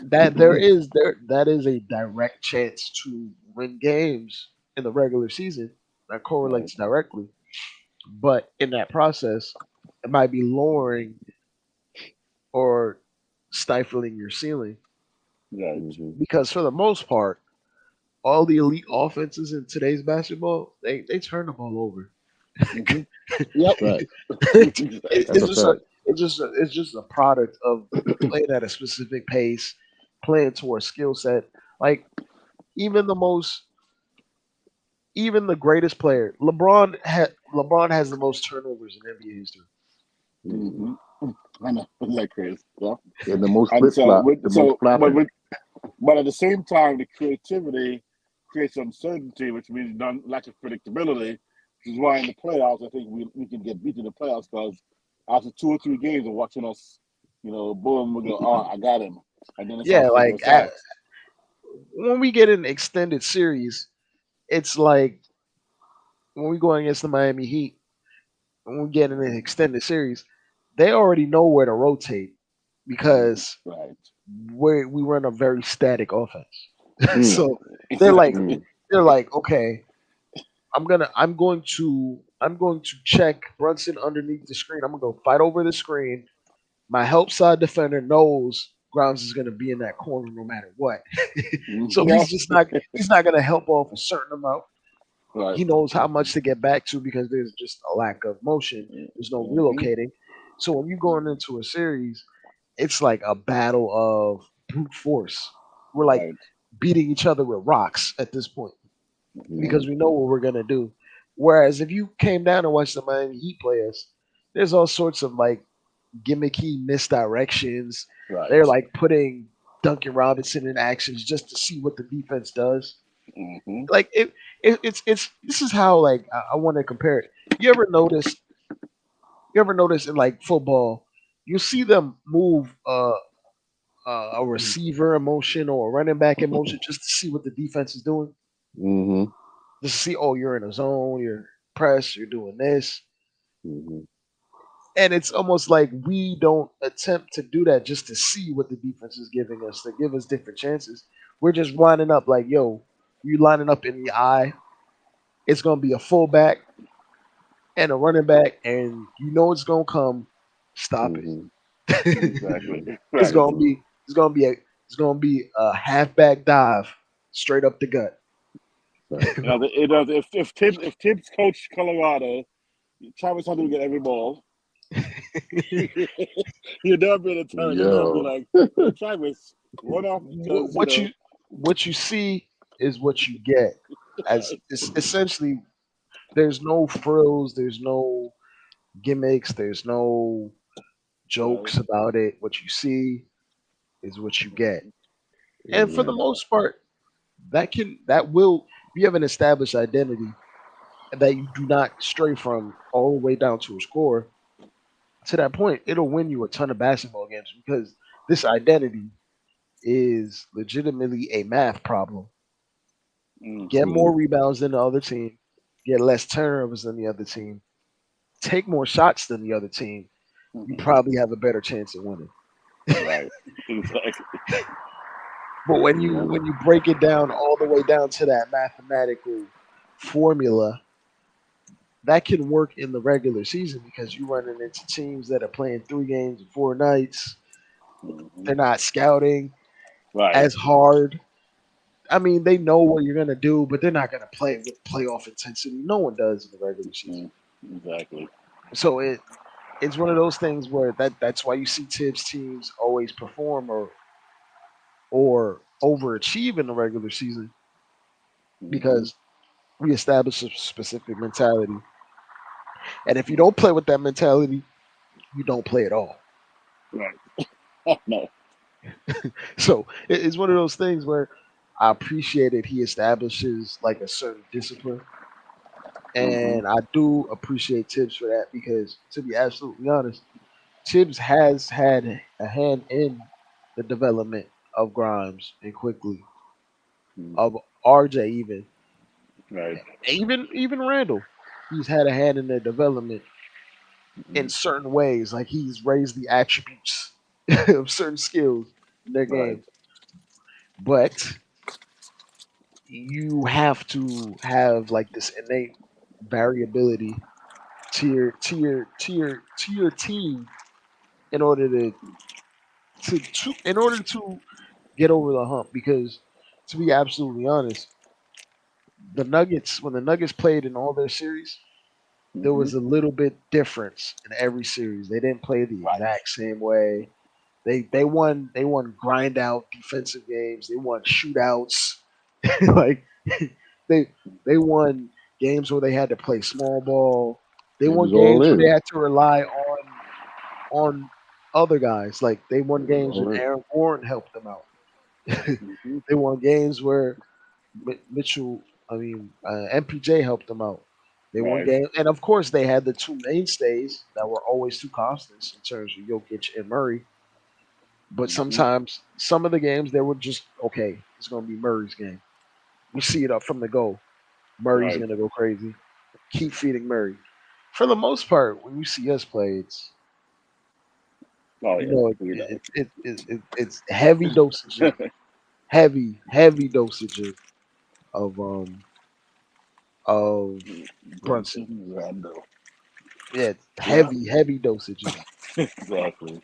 that is a direct chance to win games in the regular season. That Right. correlates directly. But in that process, it might be lowering or stifling your ceiling Right. Hmm. because for the most part, all the elite offenses in today's basketball, they turn the ball over. Hmm. Yep. Right. That's It's a just a fact. it's just a product of playing at a specific pace, playing to a skill set. Like even the most even the greatest player, LeBron has the most turnovers in NBA history. Mhm. Hmm. I know. Isn't that crazy? Yeah. And the most And flip flop, the most flopping. but at the same time, the creativity creates uncertainty, which means lack of predictability. Which is why in the playoffs, I think we can get beat in the playoffs because after 2 or 3 games of watching us, boom, we go, oh, I got him, and then it's all Yeah, figure like us out. when we get an extended series, it's like when we go against the Miami Heat, when we get in an extended series, they already know where to rotate because Right. we run a very static offense. Mm, So they're like Exactly. mm, they're like, okay, I'm going to check Brunson underneath the screen. I'm gonna go fight over the screen. My help side defender knows Grimes is gonna be in that corner no matter what. So Yeah. he's not gonna help off a certain amount. Right. He knows how much to get back to because there's just a lack of motion. There's no Hmm. relocating. So when you're going into a series, it's like a battle of brute force. We're like Right. beating each other with rocks at this point because mm. we know what we're gonna do. Whereas if you came down and watched the Miami Heat play us, there's all sorts of like gimmicky misdirections. They're Right. like putting Duncan Robinson in actions just to see what the defense does. Hmm. Like it's this is how like I want to compare it. You ever notice? You ever notice in like football, you see them move a receiver in motion or a running back in motion just to see what the defense is doing. Mhm, Just to see, oh, you're in a zone, you're press, you're doing this. mhm. And it's almost like we don't attempt to do that just to see what the defense is giving us, to give us different chances. We're just lining up like, yo, you lining up in the eye. It's gonna be a fullback and a running back, and you know it's gonna come. Stop Mhm. Exactly. It's Right. gonna be a halfback dive straight up the gut. If Tibbs coached Colorado, Travis Hunter would get every ball. You'd never be able to turn. You'd never be Yo. like, hey, Travis, run off because What you see is what you get. As it's essentially, there's no frills, there's no gimmicks, there's no right. jokes about it. What you see is what you get, and for the Yeah. most part, that will if you have an established identity that you do not stray from all the way down to a score. To that point, it'll win you a ton of basketball games because this identity is legitimately a math problem. Get Mm-hmm. more rebounds than the other team, get less turnovers than the other team, take more shots than the other team. You Mm-hmm. probably have a better chance of winning. Right. Exactly. But Yeah. when you break it down all the way down to that mathematical formula, that can work in the regular season because you're running into teams that are playing 3 games in 4 nights. Mm-hmm. They're not scouting Right. as hard. I mean, they know what you're gonna do, but they're not gonna play with playoff intensity. No one does in the regular season. Exactly. So it's one of those things where that's why you see Tibbs teams always perform or overachieve in the regular season Mm-hmm. because we establish a specific mentality. And if you don't play with that mentality, you don't play at all. Right. Oh, no. So it's one of those things where I appreciate it. He establishes like a certain discipline. Mm-hmm. And I do appreciate Tibbs for that because, to be absolutely honest, Tibbs has had a hand in the development of Grimes and Quickly, of RJ Right. even Randall. He's had a hand in their development in certain ways. Like he's raised the attributes of certain skills in their Right. game. But you have to have like this innate variability to your team in order to in order to get over the hump. Because to be absolutely honest, the Nuggets when the Nuggets played in all their series, there Mm-hmm. was a little bit difference in every series. They didn't play the Right. exact same way. They won grind out defensive games. They won shootouts. like they they won games where they had to play small ball. They It won was all games where they in. had to rely on other guys. Like they won It was games when all in. Aaron Gordon helped them out. Mm-hmm. They won games where MPJ helped them out. They won Right. games, and of course they had the two mainstays that were always two constants in terms of Jokic and Murray. But Mm-hmm. sometimes some of the games they were just okay. It's going to be Murray's game. We see it up from the go. Murray's Right. going to go crazy. Keep feeding Murray. For the most part, when you see us play, Oh, you yeah. know You know. it's heavy dosages, heavy dosages of of Brunson. Randall. Yeah, Yeah. heavy dosages. Exactly.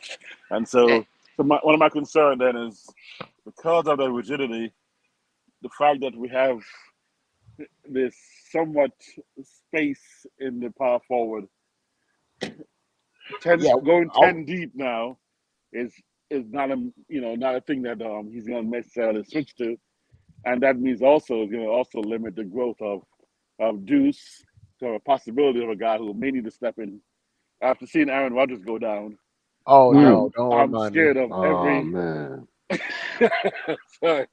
And Eh, one of my concerns then is because of the rigidity, the fact that we have this somewhat space in the power forward, Yeah, going I'll, 10 deep now is not a not a thing that he's going to necessarily switch to, and that means also is going to also limit the growth of Deuce to a possibility of a guy who may need to step in. After seeing Aaron Rodgers go down, oh no, I'm don't I'm remind me. scared of Oh every. man. Sorry,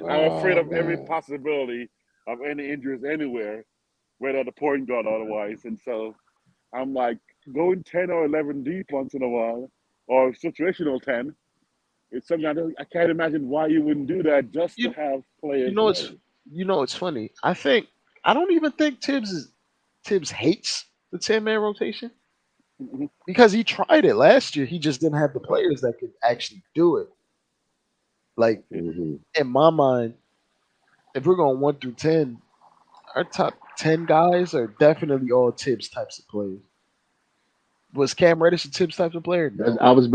I'm afraid Oh of every man. possibility of any injuries anywhere, whether at the point guard or otherwise, and so I'm like going 10 or 11 deep once in a while, or situational 10. It's something I can't imagine why you wouldn't do that just to You have you players know it's ready. it's funny. I don't even think Tibbs hates the 10-man rotation Mhm. because he tried it last year. He just didn't have the players that could actually do it. Like Hmm. in my mind, if we're going 1 through 10, our top 10 guys are definitely all Tibbs types of players. Was Cam Reddish a Tibbs type of player? No. I was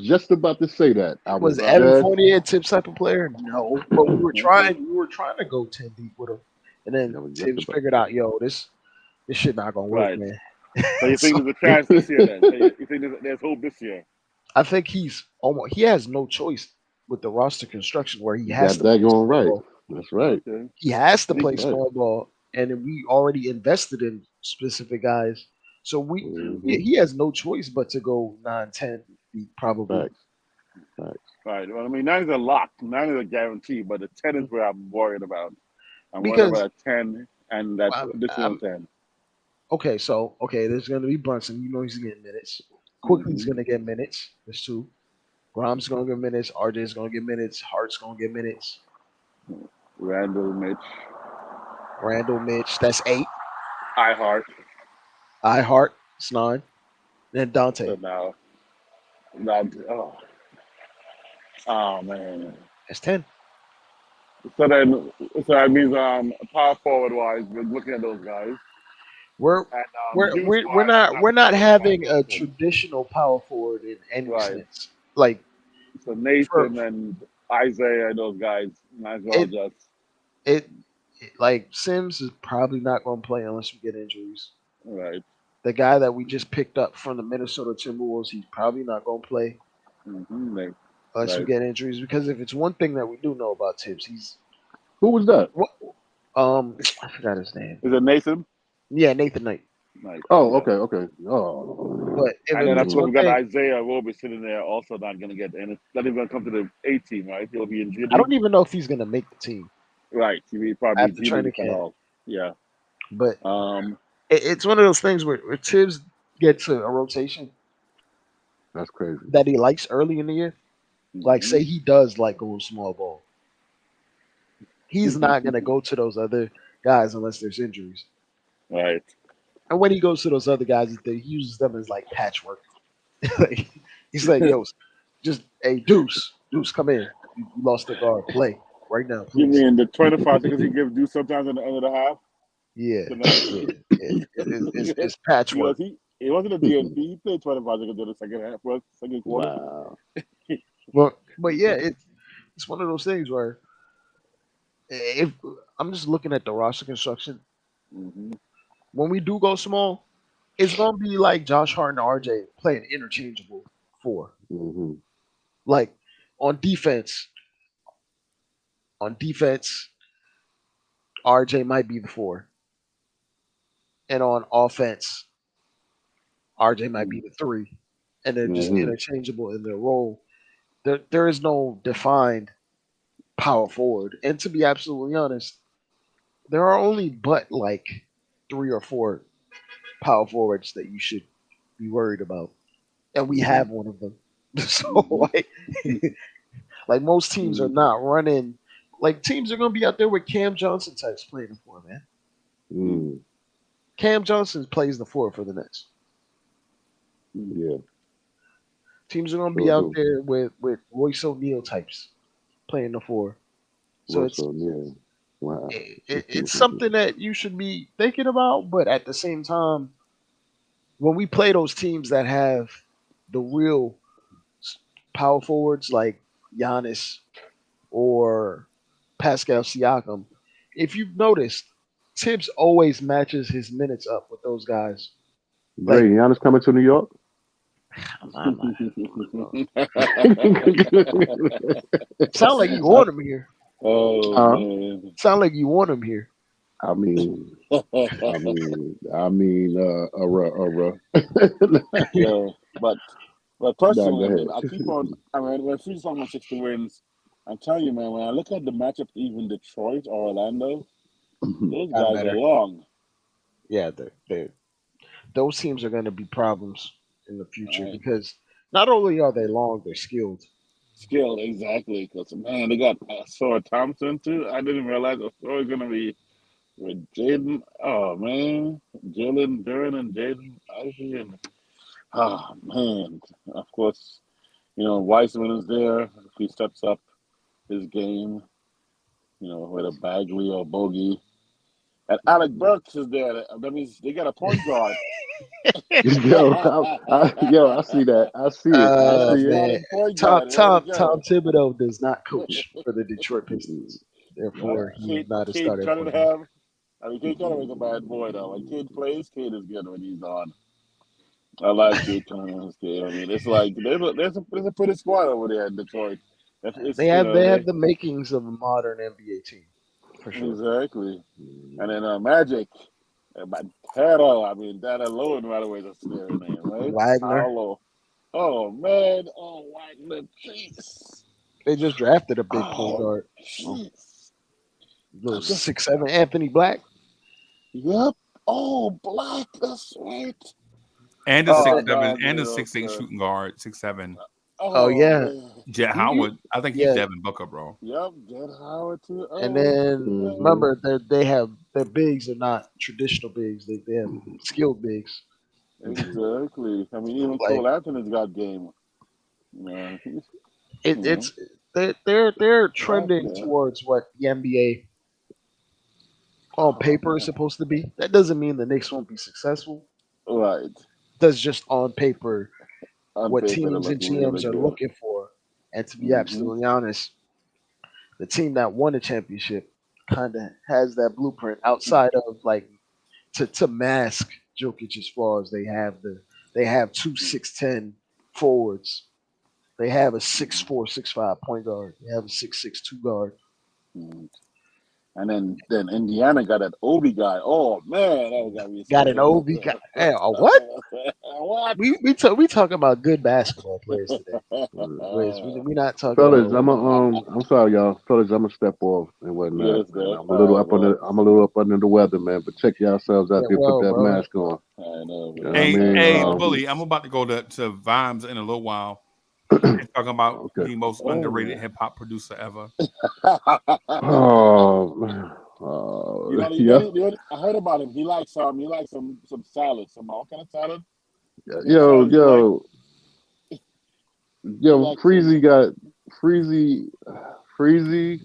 just about to say that. Was Evan Fournier a Tibbs type of player? No. But we were trying to go 10 deep with him. And then Tibbs figured out, yo, this shit not gonna work, man. So you think there's a chance this year then? So you think there's hope this year? I think he has no choice with the roster construction where he has to that going right. That's right. Okay. He has to play small ball, and we already invested in specific guys. So he has no choice but to go 9-10 probably. Right. Well, I mean, 9 is a lock. 9 is a guarantee, but the 10 is where I'm worried about. I'm worried about a 10 and that additional 10. Okay, so there's gonna be Brunson. You know he's getting minutes. Quickly's gonna get minutes. There's 2. Grimes gonna get minutes. RJ's gonna get minutes. Hart's gonna get minutes. Randall Mitch. That's 8. Hart. It's 9. Then Dante. So now, oh man. That's 10. So that means power forward wise, we're looking at those guys. We're not having a traditional power forward in any sense. Like so Nathan and Isaiah and those guys might as well like Sims is probably not going to play unless we get injuries. Right. The guy that we just picked up from the Minnesota Timberwolves, he's probably not going to play unless we get injuries. Because if it's one thing that we do know about Tibbs, who was that? I forgot his name. Is it Nathan? Yeah, Nathan Knight. Oh, okay. Oh, but and then that's when we got Isaiah Roby sitting there, also not going to get, and it's not even going to come to the A team, right? He'll be injured. I don't even know if he's going to make the team. Right, he probably after training camp. Yeah, but it's one of those things where Tibbs gets a rotation. That's crazy. That he likes early in the year. Like, say he does like going small ball. He's not going to go to those other guys unless there's injuries. Right. And when he goes to those other guys, he uses them as like patchwork. He's like, yo, just Deuce, come in. You lost the guard. Play right now, please. You mean the 25 seconds he gives Deuce sometimes in the end of the half? Yeah. It's patchwork. He wasn't a DNP. He played 25 seconds in the second half, second quarter. Wow. but yeah, it's one of those things where if I'm just looking at the roster construction, when we do go small, it's gonna be like Josh Hart and RJ playing interchangeable 4. Like on defense, RJ might be the 4, and on offense, RJ might be the 3, and they're just interchangeable in their role. There is no defined power forward, and to be absolutely honest, there are only but like 3 or 4 power forwards that you should be worried about, and we have one of them. So like most teams are not running. Like teams are gonna be out there with Cam Johnson types playing the 4, man. Cam Johnson plays the 4 for the Nets. Yeah. Teams are gonna be out there with Royce O'Neal types playing the 4. So it's something that you should be thinking about, but at the same time, when we play those teams that have the real power forwards like Giannis or Pascal Siakam, if you've noticed, Tibbs always matches his minutes up with those guys. Great, Giannis coming to New York? Sound like you want him here. Sound like you want him here. I mean, yeah, but personally, I keep on. I mean, when Freeze's talking about 60 wins, I'm telling you, man. When I look at the matchup, even Detroit or Orlando, those guys are long. Yeah, those teams are going to be problems in the future because not only are they long, they're skilled. Skilled, exactly. Because man, they got Sora Thompson too. I didn't realize Sora was going to be with Jaden. Oh man, Jalen Duran and Jaden Ivey and man, of course, Weissman is there. If he steps up his game, with a Bagley or Bogey. And Alec Burks is there. That means they got a point guard. I see that. I see it. I see it. Man, Tom Thibodeau does not coach for the Detroit Pistons. Therefore, he is not a Kid starter. Cunningham. I mean, Kid Cunningham's a bad boy though. When Kid plays, Kid is good when he's on. I like Kid Cunningham's kid. I mean, it's like there's a pretty squad over there in Detroit. They have the makings of a modern NBA team, for sure. Exactly. And then Magic, my Taro. I mean, that alone right away is a scary name, right? Wagner. Paulo. Oh man, Wagner, jeez. They just drafted a big point guard. Little 6'7" Anthony Black. Yep. Oh, Black. That's right. And a 6'7" and a 6'8" shooting guard, 6'7". Oh yeah. Man. Jet Howard. I think he's Devin Booker, bro. Yep, Jet Howard too. And then remember, they have their bigs are not traditional bigs. They have skilled bigs. Exactly. I mean, even Cole Anthony's got game. Yeah. They're trending towards what the NBA on paper is supposed to be. That doesn't mean the Knicks won't be successful. Right. That's just on paper what paper, teams and GMs are looking for. And to be absolutely honest, the team that won the championship kind of has that blueprint outside of like to mask Jokic's flaws. They have two 6'10" forwards. They have a 6'4", 6'5" point guard. They have a 6'6" two guard. And then Indiana got that Obi guy. Oh man, that got me. Got an Obi guy. Hey, what? What? We talking about good basketball players today. We not talking. Fellas, I'm sorry, y'all. Fellas, I'm gonna step off and whatnot. Yes, I'm a little up under the weather, man. But check yourselves out there. Put that mask on. I know. Hey, Bully, I'm about to go to Vimes in a little while. Talking about the most underrated hip hop producer ever. I heard about him. He likes some salad, some all kind of salad. Yo, Freezie.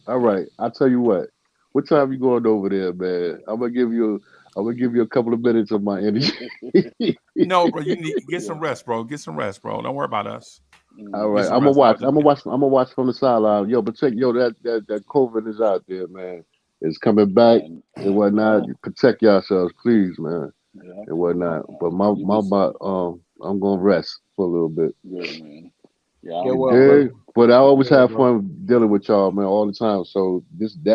All right, I'll tell you what. What time you going over there, man? I'm gonna give you a couple of minutes of my energy. No, bro, you need to get some rest, bro. Get some rest, bro. Don't worry about us. All right, I'm gonna watch from the sideline. Yo, but check, that COVID is out there, man. It's coming back and whatnot. Protect yourselves, please, man, and whatnot. But I'm gonna rest for a little bit. Good, man. But I always have fun dealing with y'all, man, all the time. So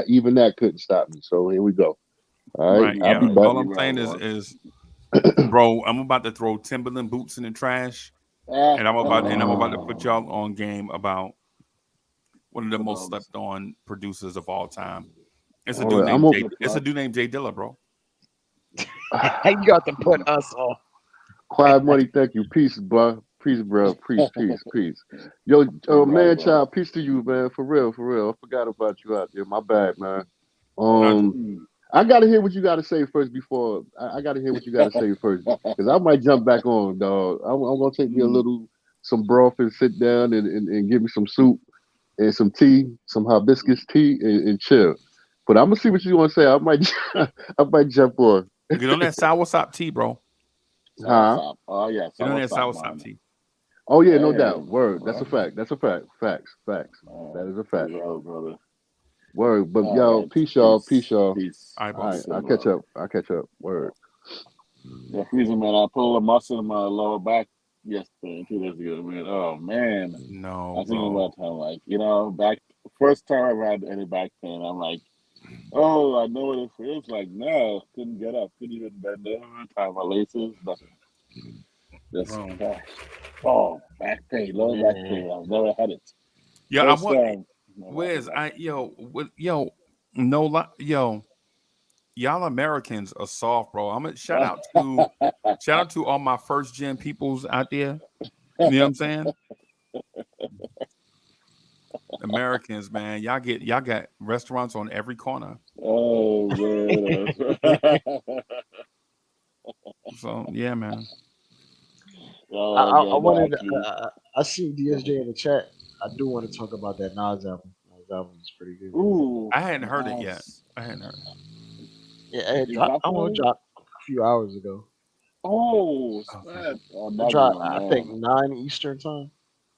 even that couldn't stop me. So here we go. All right, I'll be back. All I'm saying is, bro, I'm about to throw Timberland boots in the trash. And I'm about to put y'all on game about one of the most slept on producers of all time. It's a dude named Jay Dilla, bro. You got to put us on. Quiet money, thank you. Peace, bro. Peace, bro. Peace. Yo, man, child, peace to you, man. For real. I forgot about you out there. My bad, man. I gotta hear what you gotta say first before I gotta hear what you gotta say first because I might jump back on, dog. I'm gonna take me some broth and sit down and give me some soup and some tea, some hibiscus tea and chill. But I'm gonna see what you want to say. I might jump on. Get on that soursop tea, bro. Huh? Oh yeah. Get on that soursop tea. Oh yeah, no doubt. Word. That's a fact. Facts. That is a fact. Brother. Word, but y'all, peace, y'all. Peace. All right, I'll catch up. Word. Yeah, Freezie, man, I pulled a muscle in my lower back yesterday, 2 days ago, man. Oh man. No. I think about time, back first time I ever had any back pain. I'm like, oh, I know what it feels like now. Couldn't get up, couldn't even bend over, tie my laces, nothing. Just back pain, lower back pain. I've never had it. Yeah, y'all Americans are soft, bro. I'm gonna shout out to all my first gen peoples out there. You know what I'm saying? Americans, man, y'all got restaurants on every corner. Oh man. So yeah, man. I see DSJ in the chat. I do want to talk about that Nas album. Nas album is pretty good. Ooh, I hadn't heard it yet. Yeah, it dropped a few hours ago. Oh, snap. Oh, It now you dropped, know, I think, man. 9 Eastern time.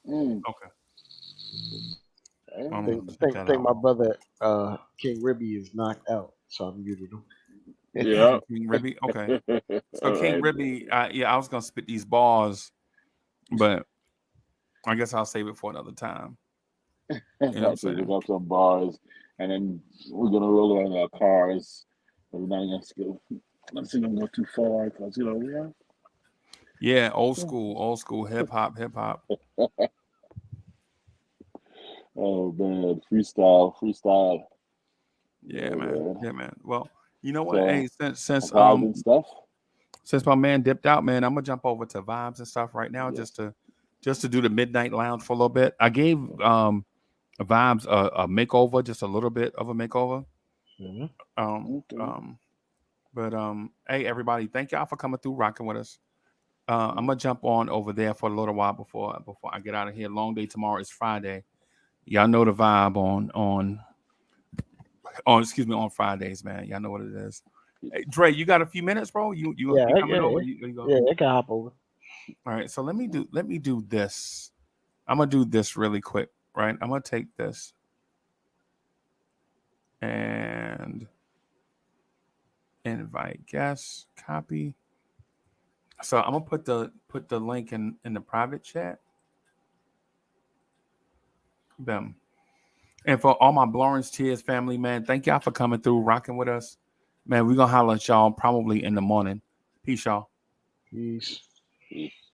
Okay. I'm Think gonna check think that think out. my brother King Ribby is knocked out, so I muted him. Yeah. King Ribby. Okay. So King Ribby, yeah, I was gonna spit these bars, but I guess I'll save it for another time. You know what I'm About to pick saying? up some bars, and then we're gonna roll around our cars. But we're not gonna go. Let's see, don't go too far because yeah. Yeah, old school hip hop. Oh man, freestyle. Yeah, Oh man. man. Yeah, man. Well, you know what? So Hey, vibes and stuff. since my man dipped out, man, I'm gonna jump over to vibes and stuff right now Yes. just to do the midnight lounge for a little bit. I gave vibes a makeover, just a little bit of a makeover. Mhm. Okay. But hey everybody, thank y'all for coming through, rocking with us. I'm gonna jump on over there for a little while before I get out of here. Long day tomorrow is Friday. Y'all know the vibe on Fridays, man. Y'all know what it is. Hey, Dre, you got a few minutes, bro? You Yeah, coming over? You go? yeah. It can hop over. All right, so let me do this. I'm gonna do this really quick, right? I'm gonna take this and invite guests, copy. So I'm gonna put the link in the private chat. Them. And for all my Blorange Tears family, man, thank y'all for coming through, rocking with us. Man, we're gonna holler at y'all probably in the morning. Peace, y'all. Peace. Peace.